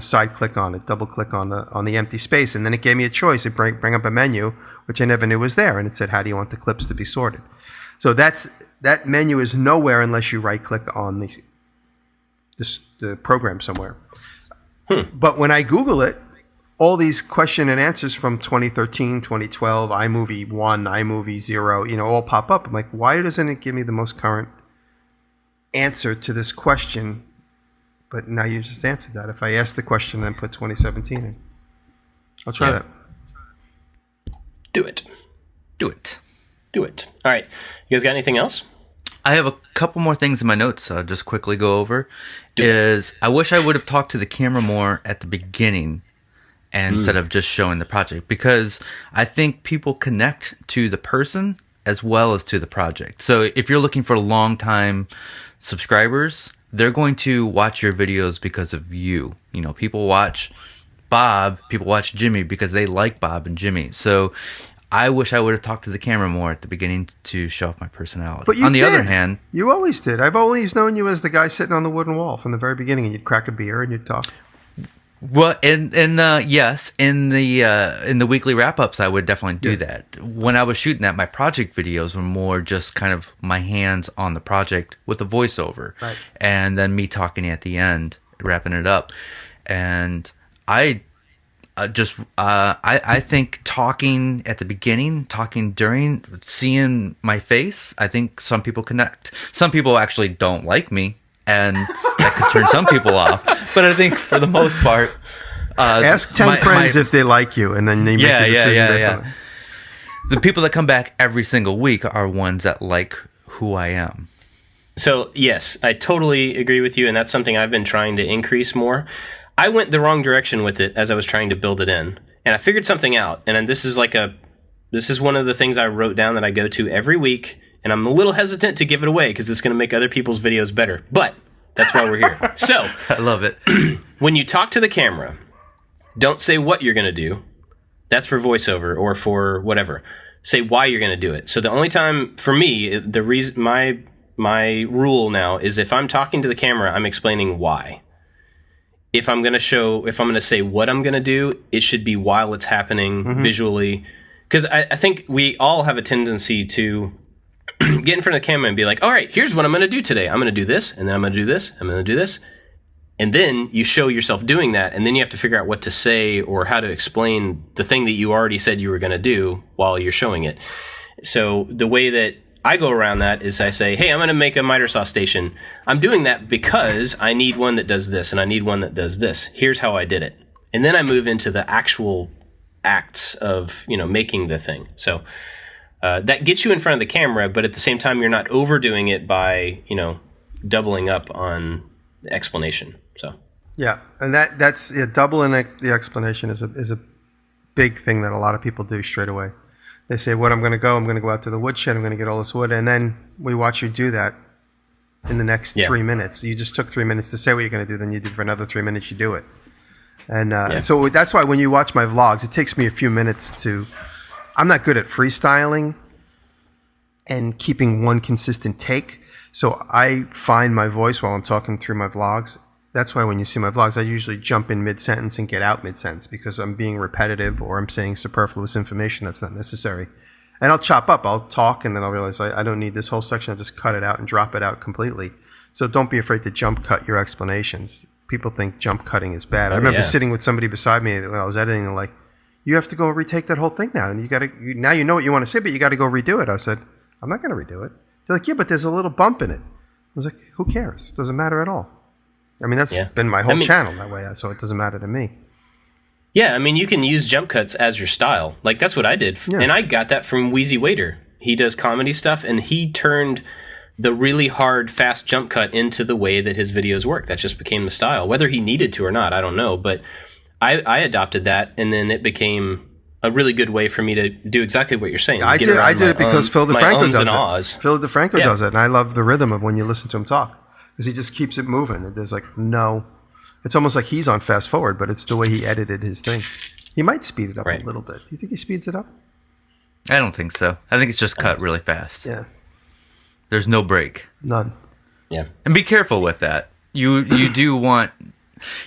side click on it, double click on the empty space, and then it gave me a choice. It bring up a menu, which I never knew was there, and it said, how do you want the clips to be sorted? So that menu is nowhere unless you right click on the program somewhere. But when I Google it, all these question and answers from 2013, 2012, iMovie 1, iMovie 0, all pop up. I'm like, why doesn't it give me the most current answer to this question? But now you just answered that. If I ask the question, then put 2017 in. I'll try that. Do it. All right. You guys got anything else? I have a couple more things in my notes I'll just quickly go over. I wish I would have talked to the camera more at the beginning instead of just showing the project, because I think people connect to the person as well as to the project. So if you're looking for long-time subscribers, they're going to watch your videos because of you. People watch Bob, people watch Jimmy because they like Bob and Jimmy. So I wish I would have talked to the camera more at the beginning to show off my personality. But you on the other hand, you always did. I've always known you as the guy sitting on the wooden wall from the very beginning, and you'd crack a beer and you'd talk. Well, yes, in the weekly wrap ups, I would definitely do that. When I was shooting that, my project videos were more just kind of my hands on the project with a voiceover, Right. and then me talking at the end, wrapping it up. And I I think talking at the beginning, talking during, seeing my face, I think some people connect. Some people actually don't like me, and that could turn some people off. But I think for the most part, ask 10 friends if they like you, and then they make a decision based on it. The people that come back every single week are ones that like who I am. So, yes, I totally agree with you, and that's something I've been trying to increase more. I went the wrong direction with it as I was trying to build it in, and I figured something out. And this is one of the things I wrote down that I go to every week, and I'm a little hesitant to give it away because it's going to make other people's videos better. But that's why we're here. So I love it. When you talk to the camera, don't say what you're going to do. That's for voiceover or for whatever. Say why you're going to do it. So the only time for me, the reason my rule now is if I'm talking to the camera, I'm explaining why. If I'm going to say what I'm going to do, it should be while it's happening visually. Because I think we all have a tendency to get in front of the camera and be like, all right, here's what I'm going to do today. I'm going to do this, and then I'm going to do this, I'm going to do this. And then you show yourself doing that, and then you have to figure out what to say or how to explain the thing that you already said you were going to do while you're showing it. So the way that I go around that is I say, hey, I'm going to make a miter saw station. I'm doing that because I need one that does this and I need one that does this. Here's how I did it. And then I move into the actual acts of, making the thing. So that gets you in front of the camera, but at the same time, you're not overdoing it by, doubling up on the explanation. So yeah, and that's doubling the explanation is a big thing that a lot of people do straight away. They say, I'm going to go out to the woodshed, I'm going to get all this wood, and then we watch you do that in the next 3 minutes. You just took 3 minutes to say what you're going to do, then you did for another 3 minutes, you do it. And so that's why when you watch my vlogs, it takes me a few minutes I'm not good at freestyling and keeping one consistent take, so I find my voice while I'm talking through my vlogs. That's why when you see my vlogs, I usually jump in mid-sentence and get out mid-sentence because I'm being repetitive or I'm saying superfluous information that's not necessary. And I'll chop up. I'll talk, and then I'll realize I don't need this whole section. I'll just cut it out and drop it out completely. So don't be afraid to jump cut your explanations. People think jump cutting is bad. I remember sitting with somebody beside me when I was editing, and like, you have to go retake that whole thing now. And now you know what you want to say, but you got to go redo it. I said, I'm not going to redo it. They're like, yeah, but there's a little bump in it. I was like, who cares? It doesn't matter at all. I mean, that's been my whole channel that way, so it doesn't matter to me. Yeah, I mean, you can use jump cuts as your style. Like, that's what I did. Yeah. And I got that from Wheezy Waiter. He does comedy stuff, and he turned the really hard, fast jump cut into the way that his videos work. That just became the style. Whether he needed to or not, I don't know. But I adopted that, and then it became a really good way for me to do exactly what you're saying. I did it because Phil DeFranco does it. Phil DeFranco does it, and I love the rhythm of when you listen to him talk. Because he just keeps it moving. There's it's almost like he's on fast forward, but it's the way he edited his thing. He might speed it up a little bit. Do you think he speeds it up? I don't think so. I think it's just cut really fast. Yeah. There's no break. None. Yeah. And be careful with that. You do want.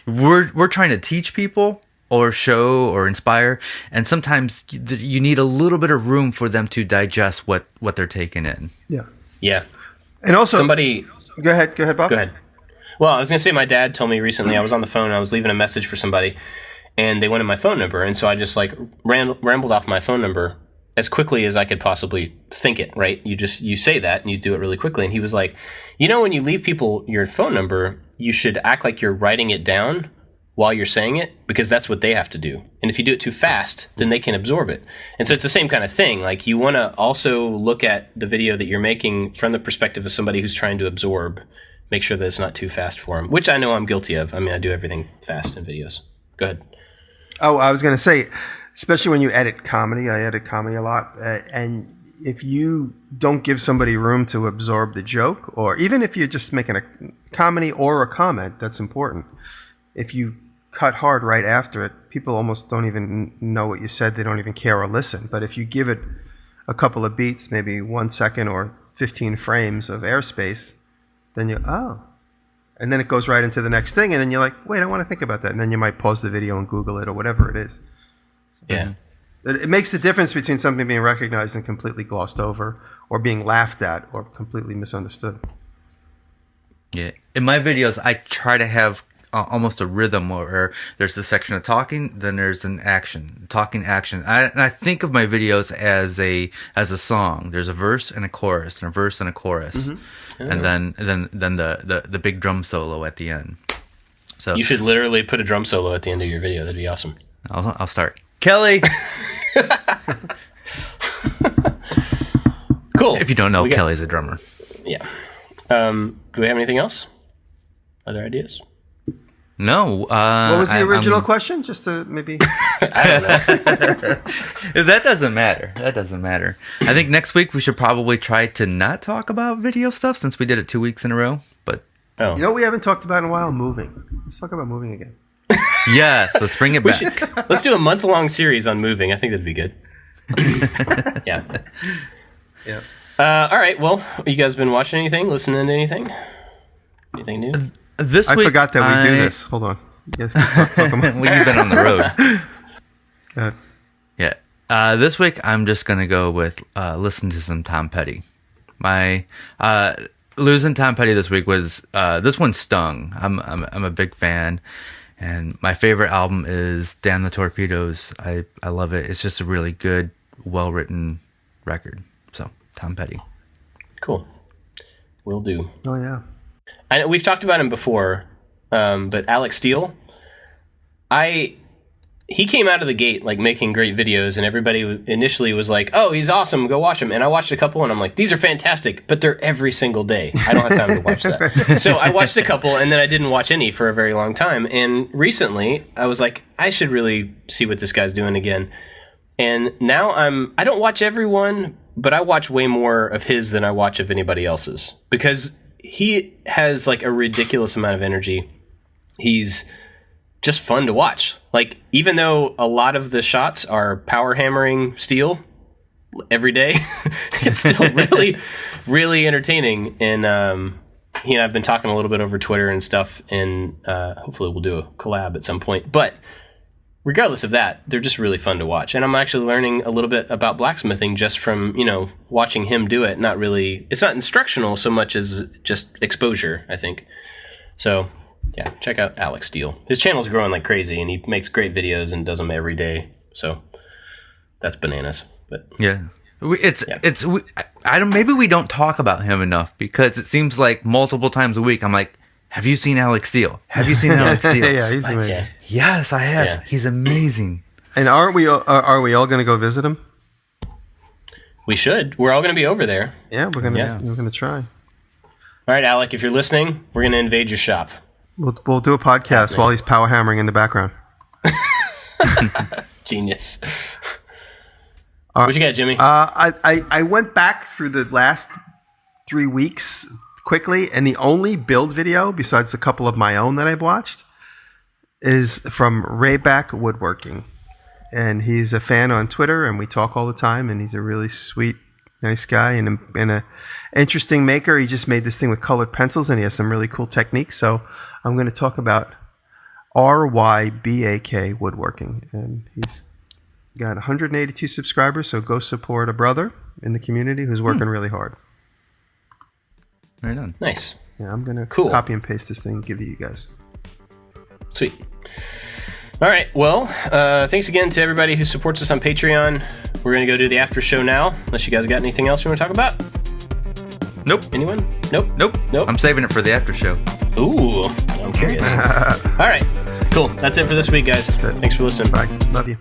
We're trying to teach people or show or inspire, and sometimes you need a little bit of room for them to digest what they're taking in. Yeah. Yeah. And also somebody. Go ahead, Bob. Go ahead. Well, I was going to say my dad told me recently, I was on the phone, I was leaving a message for somebody, and they wanted my phone number, and so I just rambled off my phone number as quickly as I could possibly think it, right? You say that, and you do it really quickly, and he was like, when you leave people your phone number, you should act like you're writing it down while you're saying it, because that's what they have to do. And if you do it too fast, then they can absorb it. And so it's the same kind of thing. Like, you want to also look at the video that you're making from the perspective of somebody who's trying to absorb, make sure that it's not too fast for them, which I know I'm guilty of. I mean, I do everything fast in videos. Go ahead. Oh, I was going to say, especially when you edit comedy, I edit comedy a lot. And if you don't give somebody room to absorb the joke, or even if you're just making a comedy or a comment, that's important. If you cut hard right after it, people almost don't even know what you said. They don't even care or listen. But if you give it a couple of beats, maybe 1 second or 15 frames of airspace, then And then it goes right into the next thing, and then you're like, wait, I want to think about that. And then you might pause the video and Google it or whatever it is. Yeah. It makes the difference between something being recognized and completely glossed over, or being laughed at, or completely misunderstood. Yeah. In my videos, I try to have almost a rhythm where there's a section of talking, then there's an action, talking action. And I think of my videos as a song. There's a verse and a chorus, and a verse and a chorus, and then the big drum solo at the end. So you should literally put a drum solo at the end of your video. That'd be awesome. I'll start. Kelly. Cool. If you don't know, Kelly's a drummer. Yeah. Do we have anything else? Other ideas? No. What was the original question? Just to maybe. That doesn't matter. That doesn't matter. I think next week we should probably try to not talk about video stuff since we did it 2 weeks in a row. But you know what we haven't talked about in a while? Moving. Let's talk about moving again. Yes, let's bring it back. Let's do a month-long series on moving. I think that'd be good. Yeah. Yeah. All right. Well, you guys been watching anything? Listening to anything? Anything new? This I week, forgot that we do this. Hold on. You guys can talk well, you've been on the road. Go ahead. Yeah. This week, I'm just gonna go with listen to some Tom Petty. My losing Tom Petty this week was this one stung. I'm a big fan, and my favorite album is Damn the Torpedoes. I love it. It's just a really good, well written record. So Tom Petty. Cool. Will do. Oh yeah. I know we've talked about him before, but Alex Steele, he came out of the gate like making great videos, and everybody initially was like, "Oh, he's awesome, go watch him." And I watched a couple, and I'm like, "These are fantastic," but they're every single day. I don't have time to watch that. So I watched a couple, and then I didn't watch any for a very long time. And recently, I was like, I should really see what this guy's doing again. And now I don't watch everyone, but I watch way more of his than I watch of anybody else's because he has like a ridiculous amount of energy. He's just fun to watch. Like, even though a lot of the shots are power hammering steel every day, it's still really, really entertaining. And he and I've been talking a little bit over Twitter and stuff, and hopefully we'll do a collab at some point. But regardless of that, they're just really fun to watch. And I'm actually learning a little bit about blacksmithing just from, watching him do it. It's not instructional so much as just exposure, I think. So, yeah, check out Alex Steele. His channel's growing like crazy, and he makes great videos and does them every day. So, that's bananas. But yeah. Maybe we don't talk about him enough because it seems like multiple times a week I'm like, have you seen Alex Steele? Have you seen Alex Steele? Yeah, he's amazing. Yeah. Yes, I have. Yeah. He's amazing. And are we all going to go visit him? We should. We're all going to be over there. Yeah, we're gonna try. All right, Alec, if you're listening, we're going to invade your shop. We'll do a podcast while he's power hammering in the background. Genius. What you got, Jimmy? I went back through the last 3 weeks quickly, and the only build video besides a couple of my own that I've watched is from Rayback Woodworking, and he's a fan on Twitter, and we talk all the time, and he's a really sweet, nice guy and a interesting maker. He just made this thing with colored pencils, and he has some really cool techniques. So I'm going to talk about RYBAK Woodworking, and he's got 182 subscribers. So go support a brother in the community who's working really hard. Right on. Nice. Yeah, I'm going to copy and paste this thing and give it to you guys. Sweet. All right. Well, thanks again to everybody who supports us on Patreon. We're going to go do the after show now, unless you guys got anything else you want to talk about? Nope. Anyone? Nope. I'm saving it for the after show. Ooh, I'm curious. All right. Cool. That's it for this week, guys. Thanks for listening. Bye. Love you.